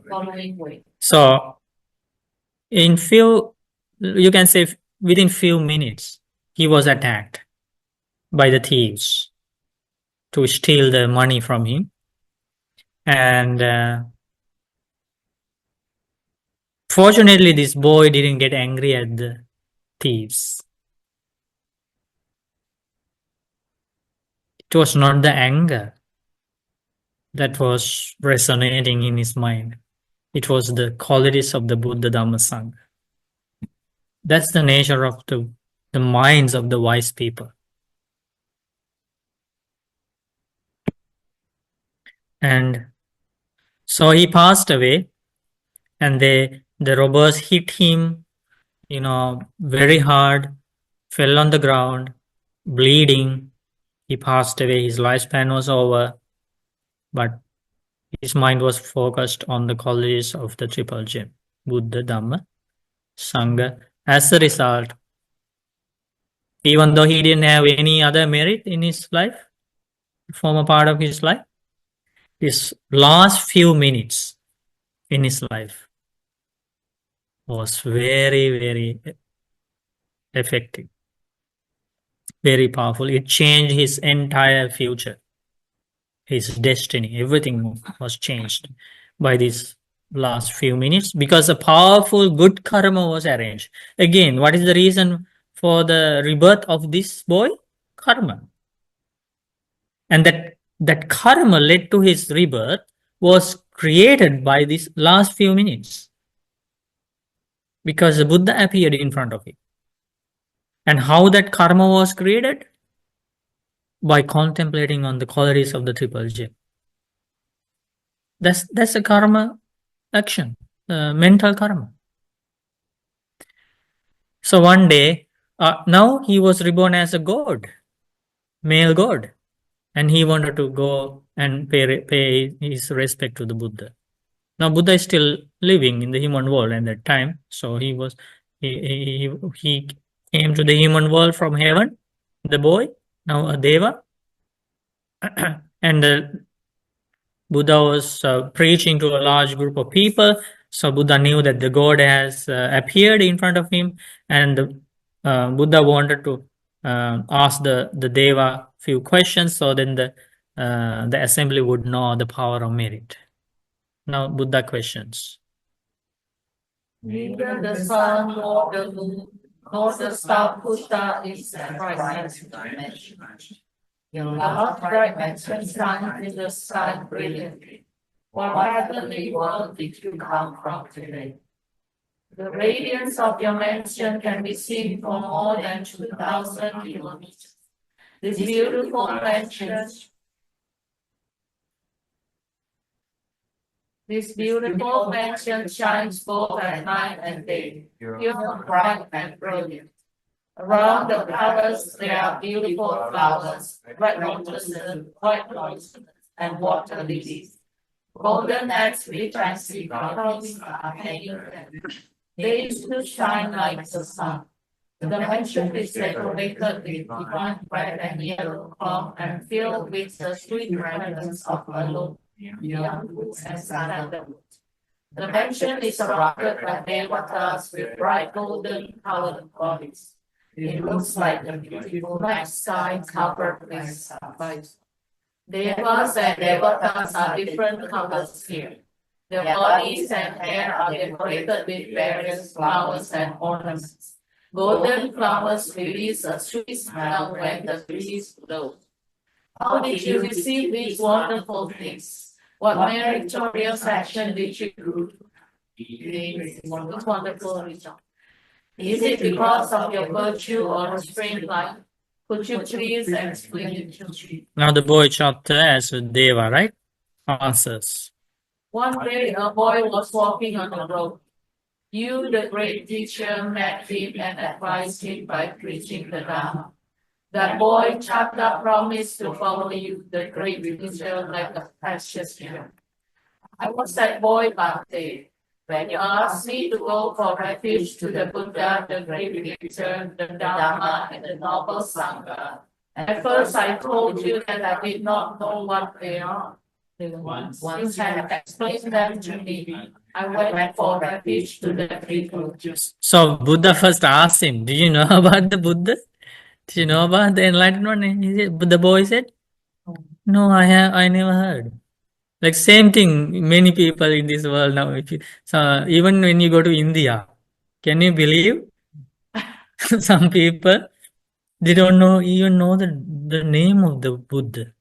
following way. So, you can say within few minutes, he was attacked by the thieves to steal the money from him. And fortunately, this boy didn't get angry at the thieves. It was not the anger that was resonating in his mind. It was the qualities of the Buddha Dhamma Sangha. That's the nature of the minds of the wise people. And so he passed away, and the robbers hit him, very hard, fell on the ground, bleeding. He passed away, his lifespan was over, but his mind was focused on the qualities of the triple gem, Buddha, Dhamma, Sangha. As a result, even though he didn't have any other merit in his life, former part of his life, his last few minutes in his life was very, very effective, very powerful. It changed his entire future, his destiny. Everything was changed by these last few minutes because a powerful good karma was arranged. Again, what is the reason for the rebirth of this boy? Karma. And that karma led to his rebirth was created by these last few minutes because the Buddha appeared in front of him. And how that karma was created? By contemplating on the qualities of the triple gem. That's a karma action, mental karma. So one day, now he was reborn as a god, male god, and he wanted to go and pay his respect to the Buddha. Now Buddha is still living in the human world at that time, so he came to the human world from heaven, the boy, now a Deva, and the Buddha was preaching to a large group of people. So Buddha knew that the God has appeared in front of him, and Buddha wanted to ask the Deva few questions, so then the assembly would know the power of merit. Now Buddha questions. Neither the sun nor the moon nor the star Buddha is the brightness dimension. Your love brightness shines in the sky brilliantly. What heavenly world did you come from today? The radiance of your mansion can be seen for more than 2,000 kilometers. This beautiful mansion shines both at night and day, pure, bright, and brilliant. Around the palace there are beautiful flowers, red lotuses, white lotuses, and water lilies. Golden eggs with fancy colors are hanging there. They used to shine like the sun. The mansion is decorated with divine red and yellow cloth and filled with the sweet fragrance of aloe, bamboo, and sandalwood. The mansion is surrounded by devatas with bright golden colored bodies. It looks like a beautiful night sky covered with stars. Devas and devatas are different colors here. Their bodies and hair are decorated with various flowers and ornaments. Golden flowers release a sweet smell when the breeze blows. How did you receive these wonderful things? What meritorious action did you do? This wonderful result. Is it because of your virtue or restrained life? Could you please explain it to me? Now the boy chopped as Deva, right? Answers. One day a boy was walking on the road. You, the great teacher, met him and advised him by preaching the Dharma. That boy, Chakra, promised to follow you, the great teacher, like a precious gem. I was that boy Bhante. When you asked me to go for refuge to the Buddha, the great teacher, the Dharma, and the noble Sangha. At first I told you that I did not know what they are. Once you had explained them to me, I went for refuge to the people. So Buddha first asked him, do you know about the Buddha? Do you know about the enlightenment? The boy said, no, I never heard. Like same thing, many people in this world now, so even when you go to India, can you believe? Some people, they don't even know the name of the Buddha.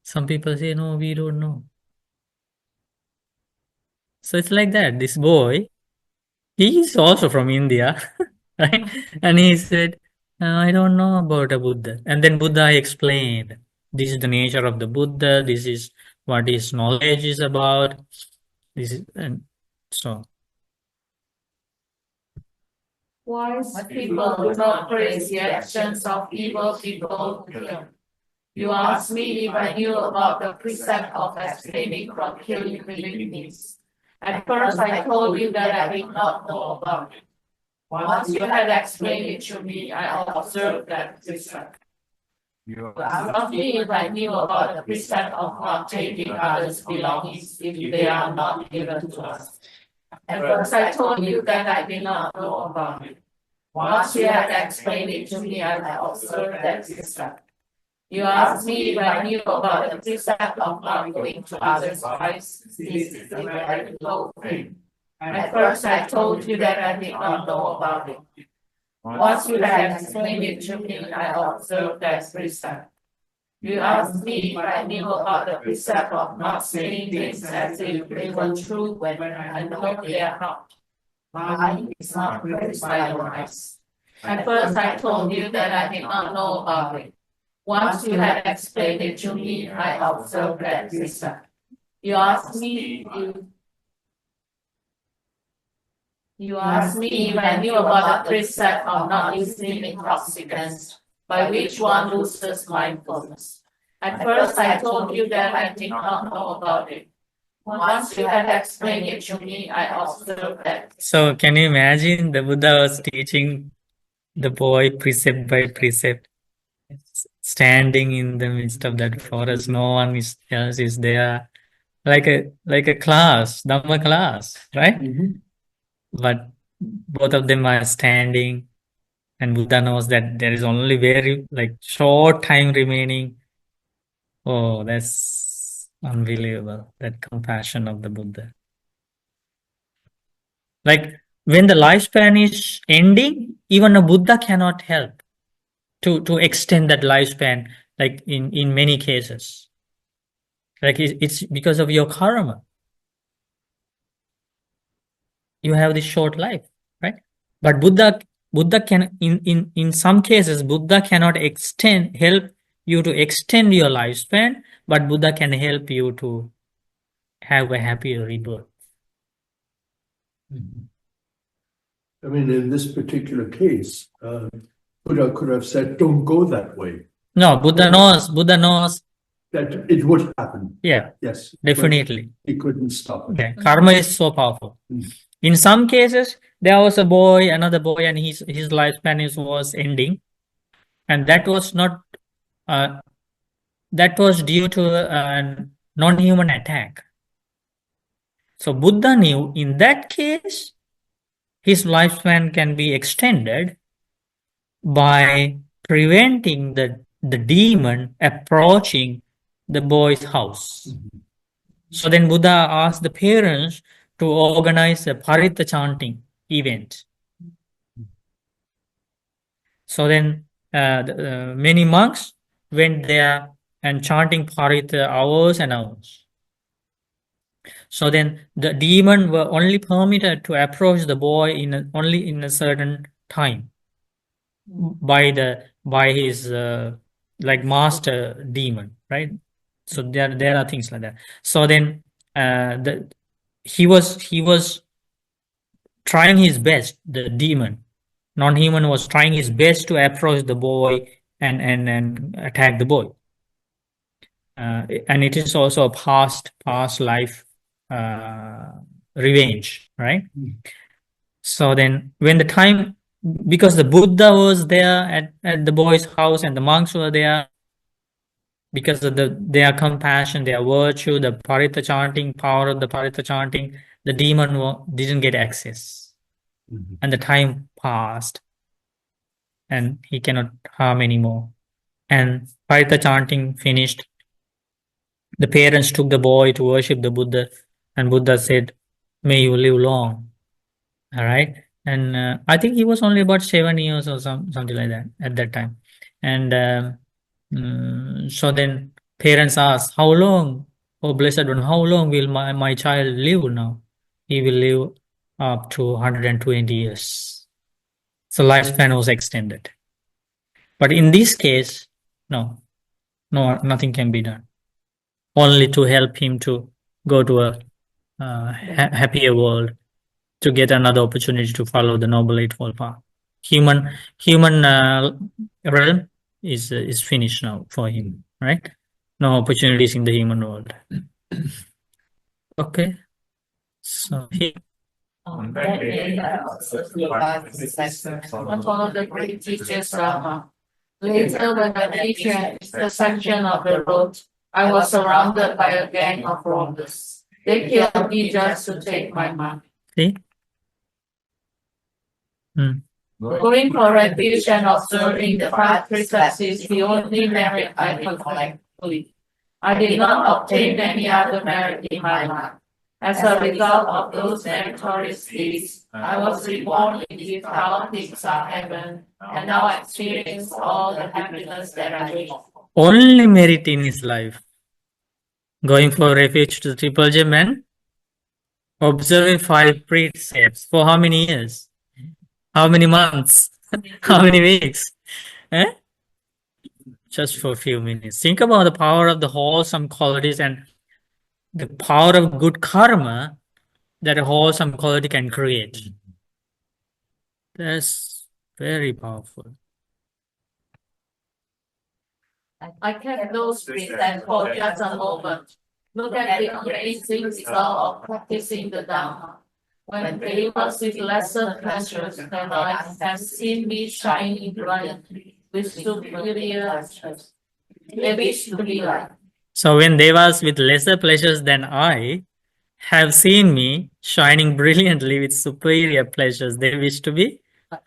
Some people say, no, we don't know. So it's like that. This boy, he is also from India, right? And he said, I don't know about a Buddha. And then Buddha explained, this is the nature of the Buddha, this is what his knowledge is about. This is, and so. Wise people do not praise the actions of evil people. You asked me if I knew about the precept of abstaining from killing living beings. At first I told you that I did not know about it. Once you had explained it to me, I observed that precept. You asked me if I knew about the precept of not taking others' belongings if they are not given to us. At first I told you that I did not know about it. Once you had explained it to me, I observed that precept. You asked me if I knew about the precept of not going to others' wives. This is a very low thing. At first I told you that I did not know about it. Once you had explained it to me, I observed that precept. You asked me if I knew about the precept of not saying things as if they were true when I know they are not. Lying is not praised by your eyes. At first I told you that I did not know about it. Once you had explained it to me, I observed that precept. You asked me if I knew about the precept of not using intoxicants, by which one loses mindfulness. At first I told you that I did not know about it. Once you had explained it to me, I observed that. So can you imagine the Buddha was teaching the boy precept by precept, standing in the midst of that forest, no one else is there, like a class, Dhamma class, right? But both of them are standing, and Buddha knows that there is only very short time remaining. Oh, that's unbelievable, that compassion of the Buddha. Like when the lifespan is ending, even a Buddha cannot help to extend that lifespan, like in many cases. Like it's because of your karma. You have this short life, right? But Buddha can, in some cases, Buddha cannot help you to extend your lifespan, but Buddha can help you to have a happier rebirth. I mean, in this particular case, Buddha could have said, don't go that way. No, Buddha knows That it would happen. Yeah, yes, definitely. He couldn't stop it. Okay. Karma is so powerful. In some cases, there was another boy, and his lifespan was ending, and that was not that was due to a non-human attack. So Buddha knew in that case, his lifespan can be extended by preventing the demon approaching the boy's house. So then Buddha asked the parents to organize a Parita chanting event. So then many monks went there and chanting Parita hours and hours. So then the demon were only permitted to approach the boy only in a certain time by his like master demon, right? So there are things like that. So then he was trying his best, the demon, non-human was trying his best to approach the boy and attack the boy. And it is also a past life revenge, right? So then when the time, because the Buddha was there at the boy's house and the monks were there, because of their compassion, their virtue, the Parita chanting, power of the Parita chanting, the demon didn't get access. And the time passed and he cannot harm anymore. And Parita chanting finished. The parents took the boy to worship the Buddha, and Buddha said, "May you live long." All right. And I think he was only about 7 years or something like that at that time. And so then parents asked, "How long, oh blessed one, how long will my child live now?" He will live up to 120 years. So lifespan was extended. But in this case, no, nothing can be done. Only to help him to go to a happier world, to get another opportunity to follow the Noble Eightfold Path. Human realm is finished now for him, right? No opportunities in the human world. Okay. So he One of the great teachers, later when I reached the intersection of the road, I was surrounded by a gang of robbers. They killed me just to take my money. see. Going for refuge and observing the 5 precepts is the only merit I can collect fully. I did not obtain any other merit in my life. As a result of those meritorious deeds, I was reborn in the things of heaven, and now experience all the happiness that I wish for. Only merit in his life. Going for refuge to the Triple Gem and observing 5 precepts for how many years? How many months? How many weeks? Just for a few minutes. Think about the power of the wholesome qualities and the power of good karma that a wholesome quality can create. That's very powerful. I kept those precepts for just a moment. Look at the amazing result of practicing the Dhamma. When they was with lesser pleasures than I have seen me shining brilliantly with superior pleasures. They wish to be like. So when they was with lesser pleasures than I have seen me shining brilliantly with superior pleasures, they wish to be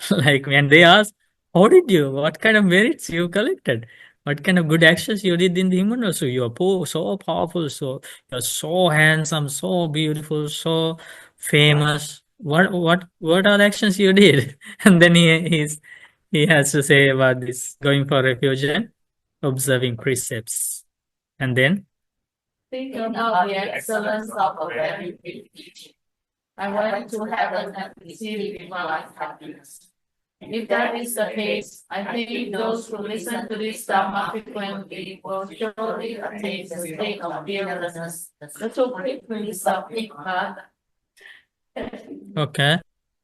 like when they ask, what kind of merits you collected? What kind of good actions you did in the human world? So you're so powerful, so you're so handsome, so beautiful, so famous. What are the actions you did? And then he has to say about this, going for refuge and observing precepts. And then thinking of the excellence of a very great teaching. I went to heaven and received my life happiness. If that is the case, I think those who listen to this Dhamma frequently will surely attain the state of fearlessness, the two quickness of Nikmat. okay.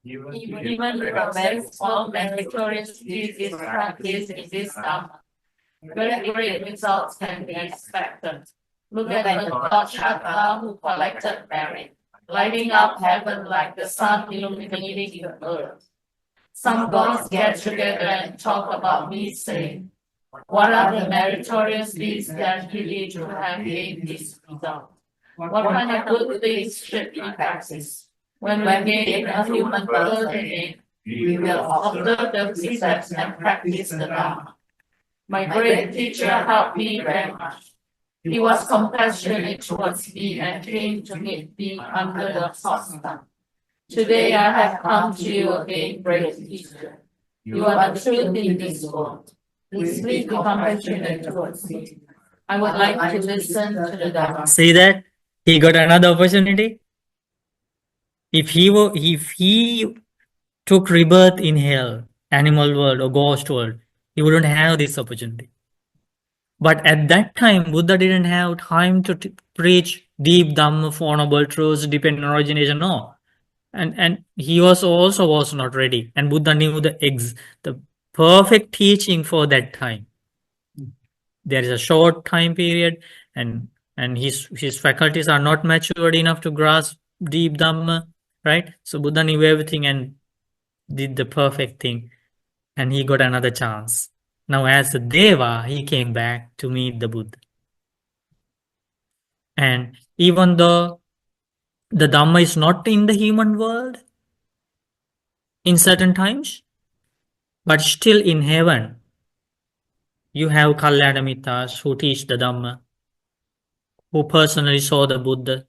Even if a very small meritorious deed is practiced in this Dhamma, very great results can be expected. Look at the God Shaka who collected merit, lighting up heaven like the sun illuminating the earth. Some gods get together and talk about me, saying, "What are the meritorious deeds that he did to have gained this result? What kind of good things should he practice? When we gain a human birth again, we will observe the precepts and practice the Dharma. My great teacher helped me very much. He was compassionate towards me and came to meet me under the hot sun. Today I have come to you again, great teacher. You are the truth in this world. Please be compassionate towards me. I would like to listen to the Dharma. See that? He got another opportunity. If he took rebirth in hell, animal world or ghost world, he wouldn't have this opportunity. But at that time, Buddha didn't have time to preach deep Dhamma, Four Noble Truths, dependent origination, no. And he also was not ready. And Buddha knew the perfect teaching for that time. There is a short time period, and his faculties are not matured enough to grasp deep Dhamma, right? So Buddha knew everything and did the perfect thing, and he got another chance. Now, as a Deva, he came back to meet the Buddha. And even though the Dhamma is not in the human world in certain times, but still in heaven, you have Kalyana Mittas who teach the Dhamma, who personally saw the Buddha,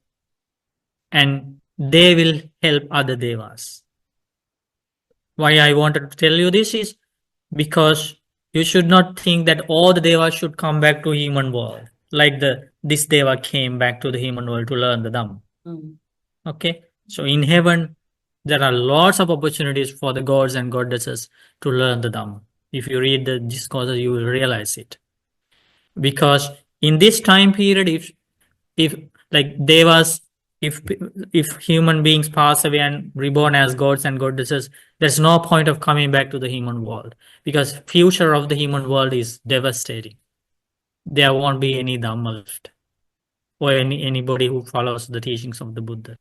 and they will help other Devas. Why I wanted to tell you this is because you should not think that all the Devas should come back to human world, like this Deva came back to the human world to learn the Dhamma. Okay, so in heaven, there are lots of opportunities for the gods and goddesses to learn the Dhamma. If you read the discourses, you will realize it. Because in this time period, if like Devas, if human beings pass away and reborn as gods and goddesses, there's no point of coming back to the human world, because future of the human world is devastating. There won't be any Dhamma left, or anybody who follows the teachings of the Buddha.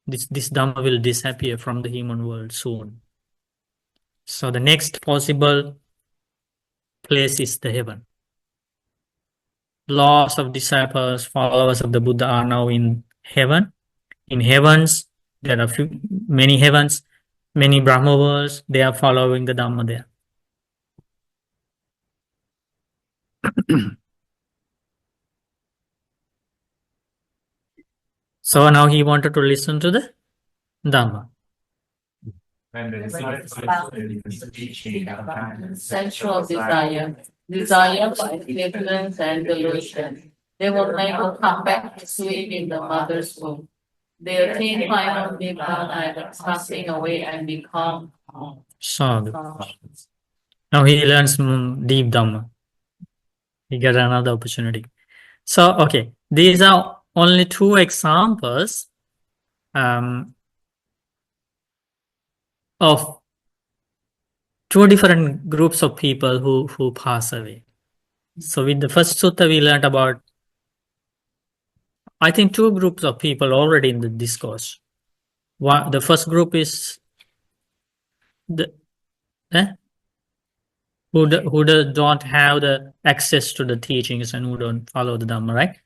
This Dhamma will disappear from the human world soon. So the next possible place is the heaven. Lots of disciples, followers of the Buddha are now in heaven. In heavens, there are many heavens, many Brahma worlds. They are following the Dhamma there. So now he wanted to listen to the Dhamma. Sensual desire for ignorance and delusion. They will never come back to sleep in the mother's womb. They attain final nibbana, passing away and become Sadhu. Now he learns deep Dhamma. He got another opportunity. So, okay, these are only two examples of two different groups of people who pass away. So with the first sutta, we learned about, I think, two groups of people already in the discourse. The first group is who don't have the access to the teachings and who don't follow the Dhamma, right?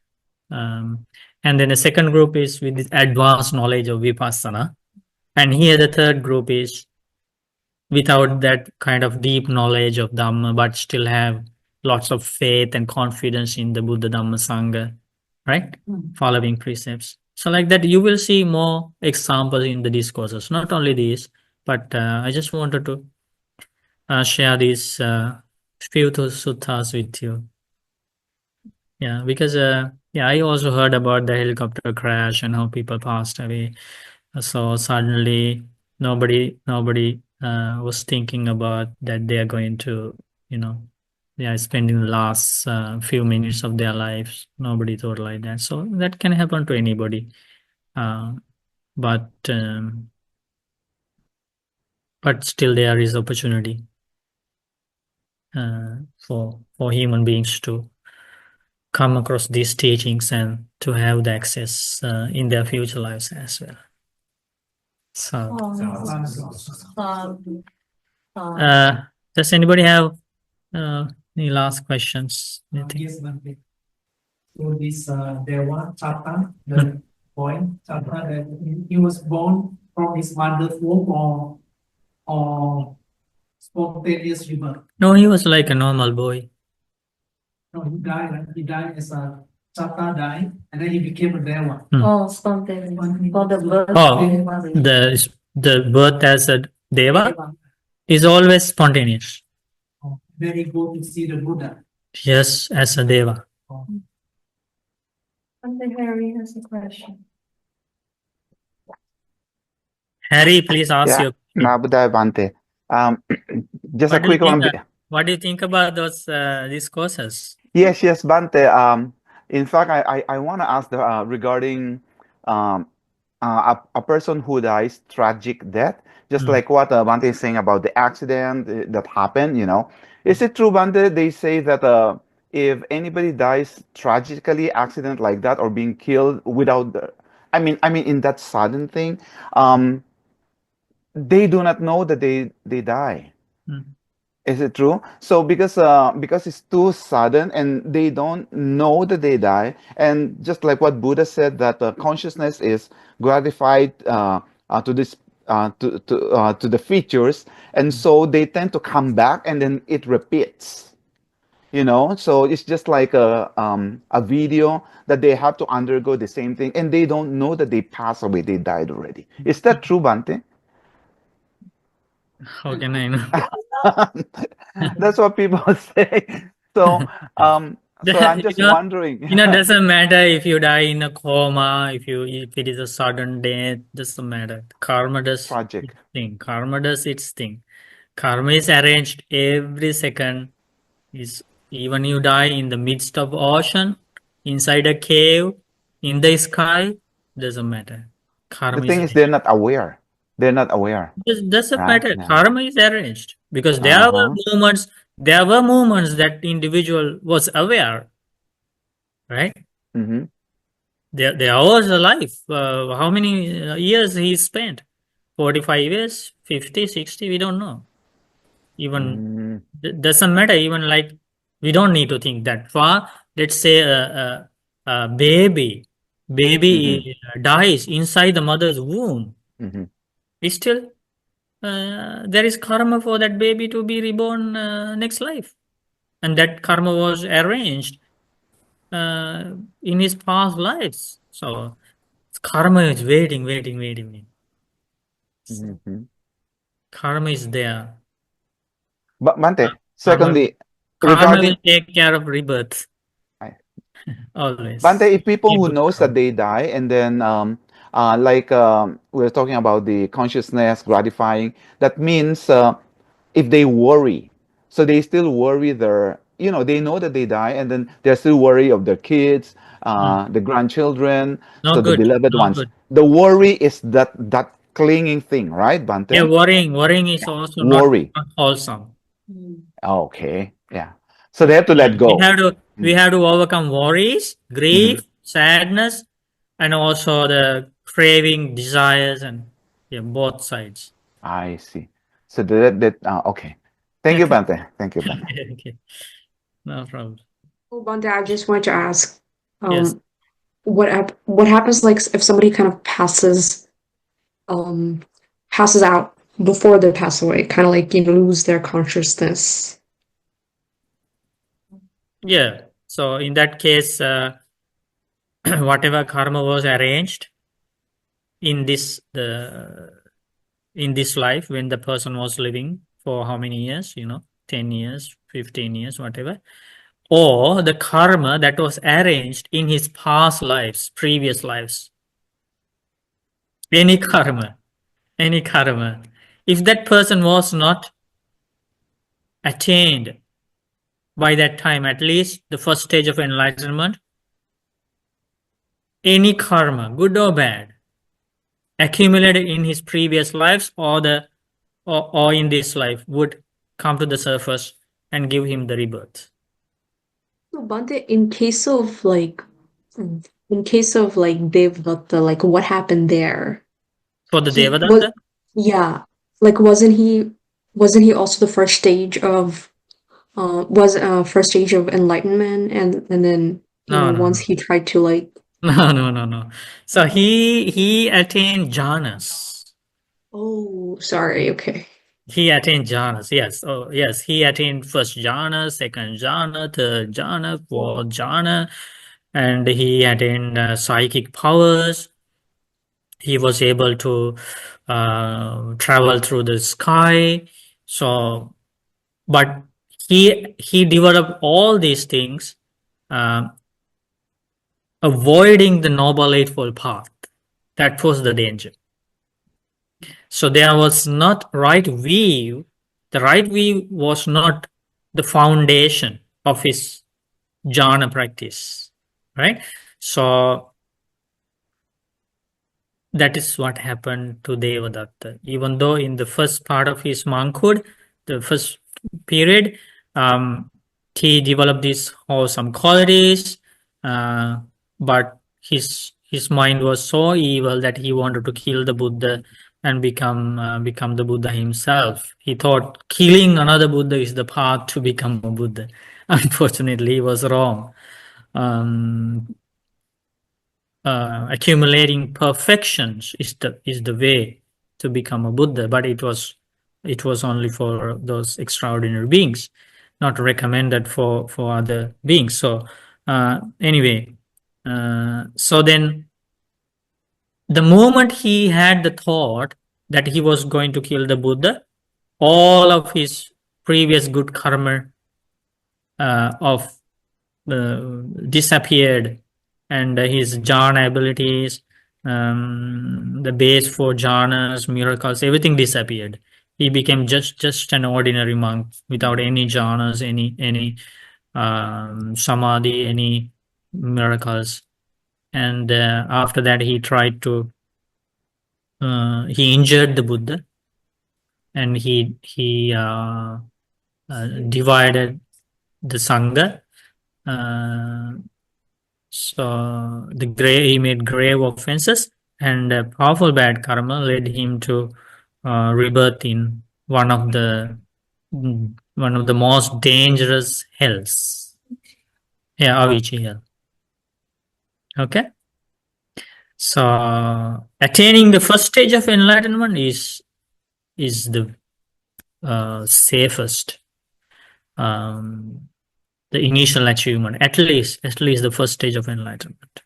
And then the second group is with this advanced knowledge of Vipassana. And here the third group is without that kind of deep knowledge of Dhamma, but still have lots of faith and confidence in the Buddha Dhamma Sangha, right? Following precepts. So like that, you will see more examples in the discourses, not only these, but I just wanted to share these few suttas with you. Yeah, because I also heard about the helicopter crash and how people passed away. So suddenly nobody was thinking about that they are going to, they are spending the last few minutes of their lives. Nobody thought like that. So that can happen to anybody. But still there is opportunity for human beings to come across these teachings and to have the access in their future lives as well. So, does anybody have any last questions? Yes, Bhante. So this Deva Chatan, the point. Sometimes that he was born from his mother's womb or spontaneous rebirth. No, he was like a normal boy. No, he died. Right? He died as a Chata died, and then he became a Deva. Oh, spontaneous. For the birth. Oh, the birth as a Deva is always spontaneous. Oh, then he go to see the Buddha. Yes, as a Deva. Oh. And Harry has a question. Harry, please ask your question. Nabudaya Bante. Just a quick one. What do you think about these courses? Yes, Bante. In fact, I want to ask regarding a person who dies tragic death, just like what Bante is saying about the accident that happened. Is it true, Bante? They say that if anybody dies tragically, accident like that, or being killed without I mean, in that sudden thing, they do not know that they die. Is it true? So because it's too sudden and they don't know that they die, and just like what Buddha said, that consciousness is gratified to this to the features, and so they tend to come back and then it repeats. So it's just like a video that they have to undergo the same thing, and they don't know that they passed away, they died already. Is that true, Bante? How can I know? That's what people say. So I'm just wondering. Doesn't matter if you die in a coma, if it is a sudden death, doesn't matter. Karma does Tragic. its thing. Karma does its thing. Karma is arranged every second. Even you die in the midst of ocean, inside a cave, in the sky, doesn't matter. Karma The thing is, they're not aware. They're not aware. It doesn't Right? matter. Yeah. Karma is arranged because there were moments that individual was aware, right? Mm-hmm. There was a life. How many years he spent? 45 years, 50, 60, we don't know. Even doesn't matter. Even like we don't need to think that far. Let's say a baby dies inside the mother's womb. Still, there is karma for that baby to be reborn next life, and that karma was arranged in his past lives. So karma is waiting. Karma is there. But Bante, secondly, Karma will regarding take care of rebirth. Always. Bante, if people who knows that they die, and then we're talking about the consciousness gratifying, that means if they worry, so they still worry they know that they die, and then they're still worry of their kids, the grandchildren, Not so good. the beloved Not ones. good. The worry is that clinging thing, right, Bante? Yeah, worrying is also Worry. not wholesome. Okay, yeah. So they have to let go. We have to overcome worries, grief, sadness, and also the craving, desires, and both sides. I see. So okay. Thank you, Bante. Thank you, Bante. Okay. No problem. Oh, Bante, I just wanted to ask, Yes. what happens like if somebody kind of passes out before they pass away, kind of like lose their consciousness? Yeah. So in that case, whatever karma was arranged in this life when the person was living for how many years, 10 years, 15 years, whatever, or the karma that was arranged in his past lives, previous lives, any karma, if that person was not attained by that time, at least the first stage of enlightenment, any karma, good or bad, accumulated in his previous lives or in this life would come to the surface and give him the rebirth. So Bante, in case of Devadatta, like what happened there? For the Devadatta? Yeah, like wasn't he also the first stage of enlightenment, and then once he tried to No. So he attained jhanas. Oh, sorry. Okay. He attained jhanas. Yes. Oh, yes. He attained first jhana, second jhana, third jhana, fourth jhana, and he attained psychic powers. He was able to travel through the sky. So, but he developed all these things, avoiding the Noble Eightfold Path. That was the danger. So there was not right view. The right view was not the foundation of his jhana practice, right? So that is what happened to Devadatta. Even though in the first part of his monkhood, the first period, he developed these wholesome qualities, but his mind was so evil that he wanted to kill the Buddha and become the Buddha himself. He thought killing another Buddha is the path to become a Buddha. Unfortunately, he was wrong. Accumulating perfections is the way to become a Buddha, but it was only for those extraordinary beings, not recommended for other beings. So anyway, so then the moment he had the thought that he was going to kill the Buddha, all of his previous good karma disappeared, and his jhana abilities, the base for jhanas, miracles, everything disappeared. He became just an ordinary monk without any jhanas, any samadhi, any miracles. And after that, he tried to he injured the Buddha, and he divided the Sangha. So he made grave offenses, and powerful bad karma led him to rebirth in one of the most dangerous hells. Yeah, Avicii hell. Okay. So attaining the first stage of enlightenment is the safest, the initial achievement, at least the first stage of enlightenment.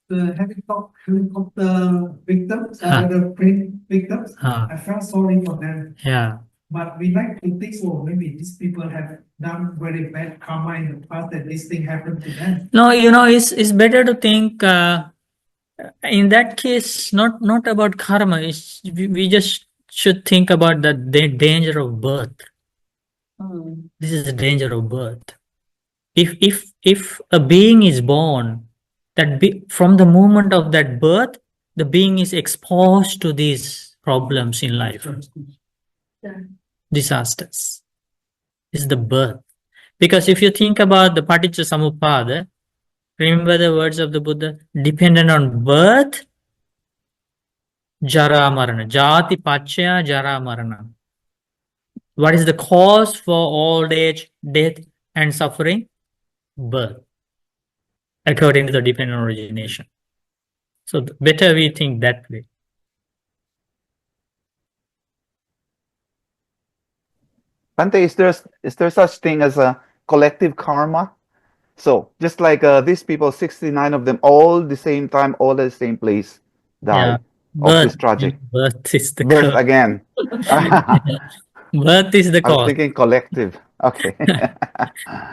The helicopter victims, the plane victims, I felt sorry for them. Yeah. But we like to think, so maybe these people have done very bad karma in the past that this thing happened to them. No, it's better to think in that case, not about karma. We just should think about the danger of birth. This is the danger of birth. If a being is born, from the moment of that birth, the being is exposed to these problems in life, disasters. This is the birth. Because if you think about the Paticca Samuppada, remember the words of the Buddha, dependent on birth, jara marana, jati pachya jara marana. What is the cause for old age, death, and suffering? Birth, according to the dependent origination. So better we think that way. Bante, is there such thing as a collective karma? So just like these people, 69 of them, all the same time, all at the same place, died of this tragic. Birth is the birth cause. Again. Birth is the I was cause. thinking collective. Okay.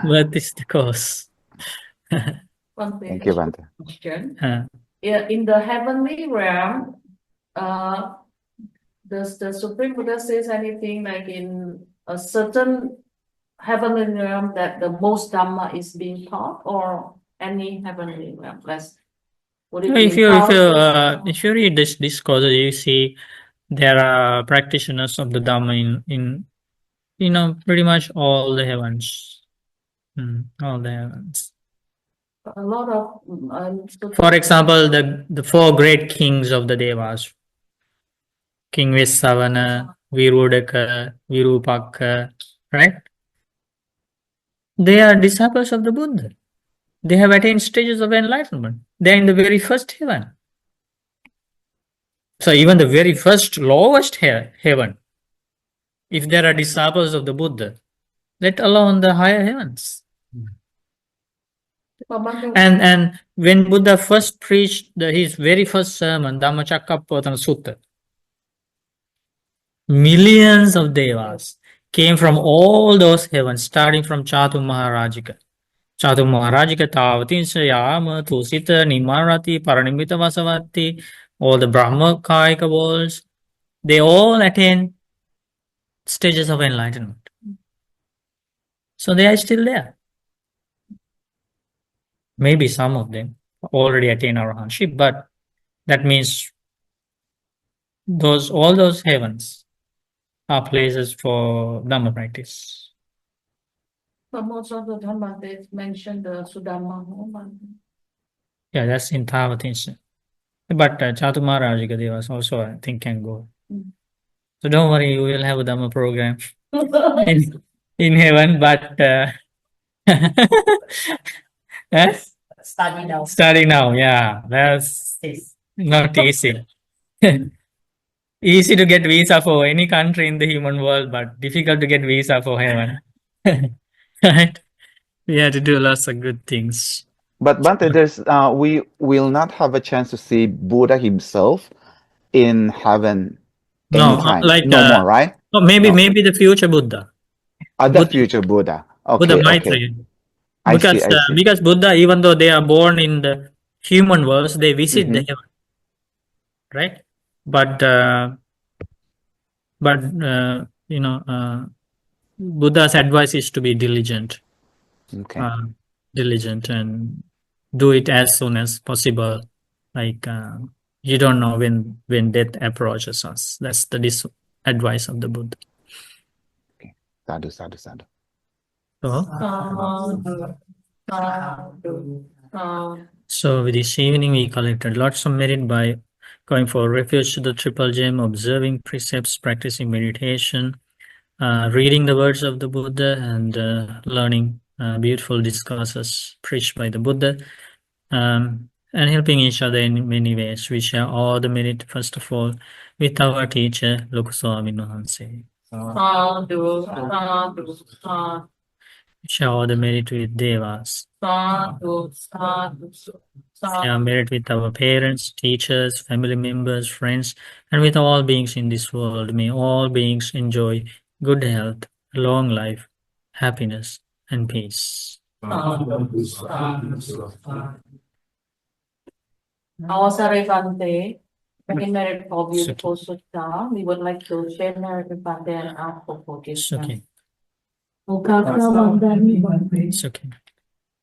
Birth is the cause. Thank you, Bante. Question. Yeah, in the heavenly realm, does the Supreme Buddha says anything like in a certain heavenly realm that the most Dhamma is being taught, or any heavenly realm? Would it be If you read this discourse, you see there are practitioners of the Dhamma in pretty much all the heavens. All the heavens. A lot of For example, the four great kings of the Devas, King Vessavana, Virudaka, Virupaka, right? They are disciples of the Buddha. They have attained stages of enlightenment. They're in the very first heaven. So even the very first lowest heaven, if there are disciples of the Buddha, let alone the higher heavens. And when Buddha first preached his very first sermon, Dhammacakkappavattana Sutta, millions of devas came from all those heavens, starting from Chatu Maharajika. Chatu Maharajika Tavatinsa Yama Tusita Nimarati Paranimita Vasavati, all the Brahma Kaika worlds, they all attain stages of enlightenment. So they are still there. Maybe some of them already attain arahantship, but that means all those heavens are places for Dhamma practice. But most of the Dhamma, they mentioned the Sudhamma Homa. Yeah, that's in Tavatinsa. But Chatu Maharajika Devas also, I think, can go. So don't worry, we will have a Dhamma program in heaven, but study now, yeah, that's not easy. Easy to get visa for any country in the human world, but difficult to get visa for heaven. Right? We have to do lots of good things. But there's we will not have a chance to see Buddha himself in heaven anytime. No more, right? Maybe the future Buddha. The future Buddha. Okay, Buddha okay. Because Buddha, even though they are born in the human worlds, they visit the heaven, right? But Buddha's advice is to be diligent. Okay. Diligent and do it as soon as possible. Like you don't know when death approaches us. That's the advice of the Buddha. Okay. Sadhu. So this evening we collected lots of merit by going for refuge to the Triple Gem, observing precepts, practicing meditation, reading the words of the Buddha, and learning beautiful discourses preached by the Buddha, and helping each other in many ways. We share all the merit, first of all, with our teacher, Loko Swami Nuhanse. Share all the merit with Devas. Share merit with our parents, teachers, family members, friends, and with all beings in this world. May all beings enjoy good health, long life, happiness, and peace. Our Sarivante, in merit for beautiful sutta, we would like to share merit with Bante and ask for forgiveness. Okay. It's okay.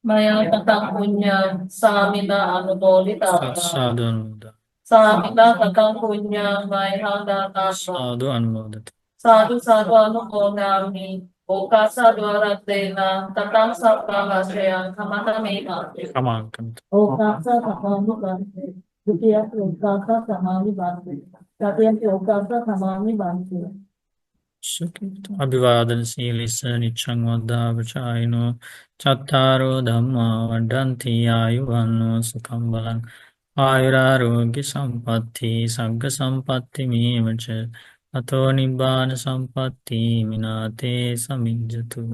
Maya tatang punya samina anubolita. Sadhu Samina tatang punya maya tatang. Sadhu Anmodat. Sadhu anubolami. Okasa dwaratena tatang sapahasya kamata mema. Come on. Okasa tamami bante. Dutiya okasa tamami bante. Tatiya okasa tamami bante. Abhivadan Silisa Nichang Vadavachayano Chattaro Dhamma Vadanti Ayuvano Sukambalang Ayurarogi Sampatti Sagga Sampatti Mivacha Ato Nibbana Sampatti Minate Samijatu.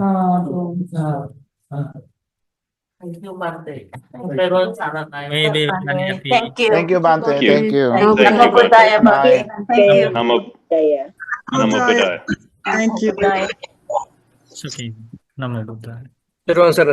Thank you, Bante. Maybe Thank you. Thank you, Bante. Thank you. Thank you. Namo Buddhaya, Bante. Thank you. Namo Buddhaya. Thank you. It's okay. Namo Buddhaya. Everyone said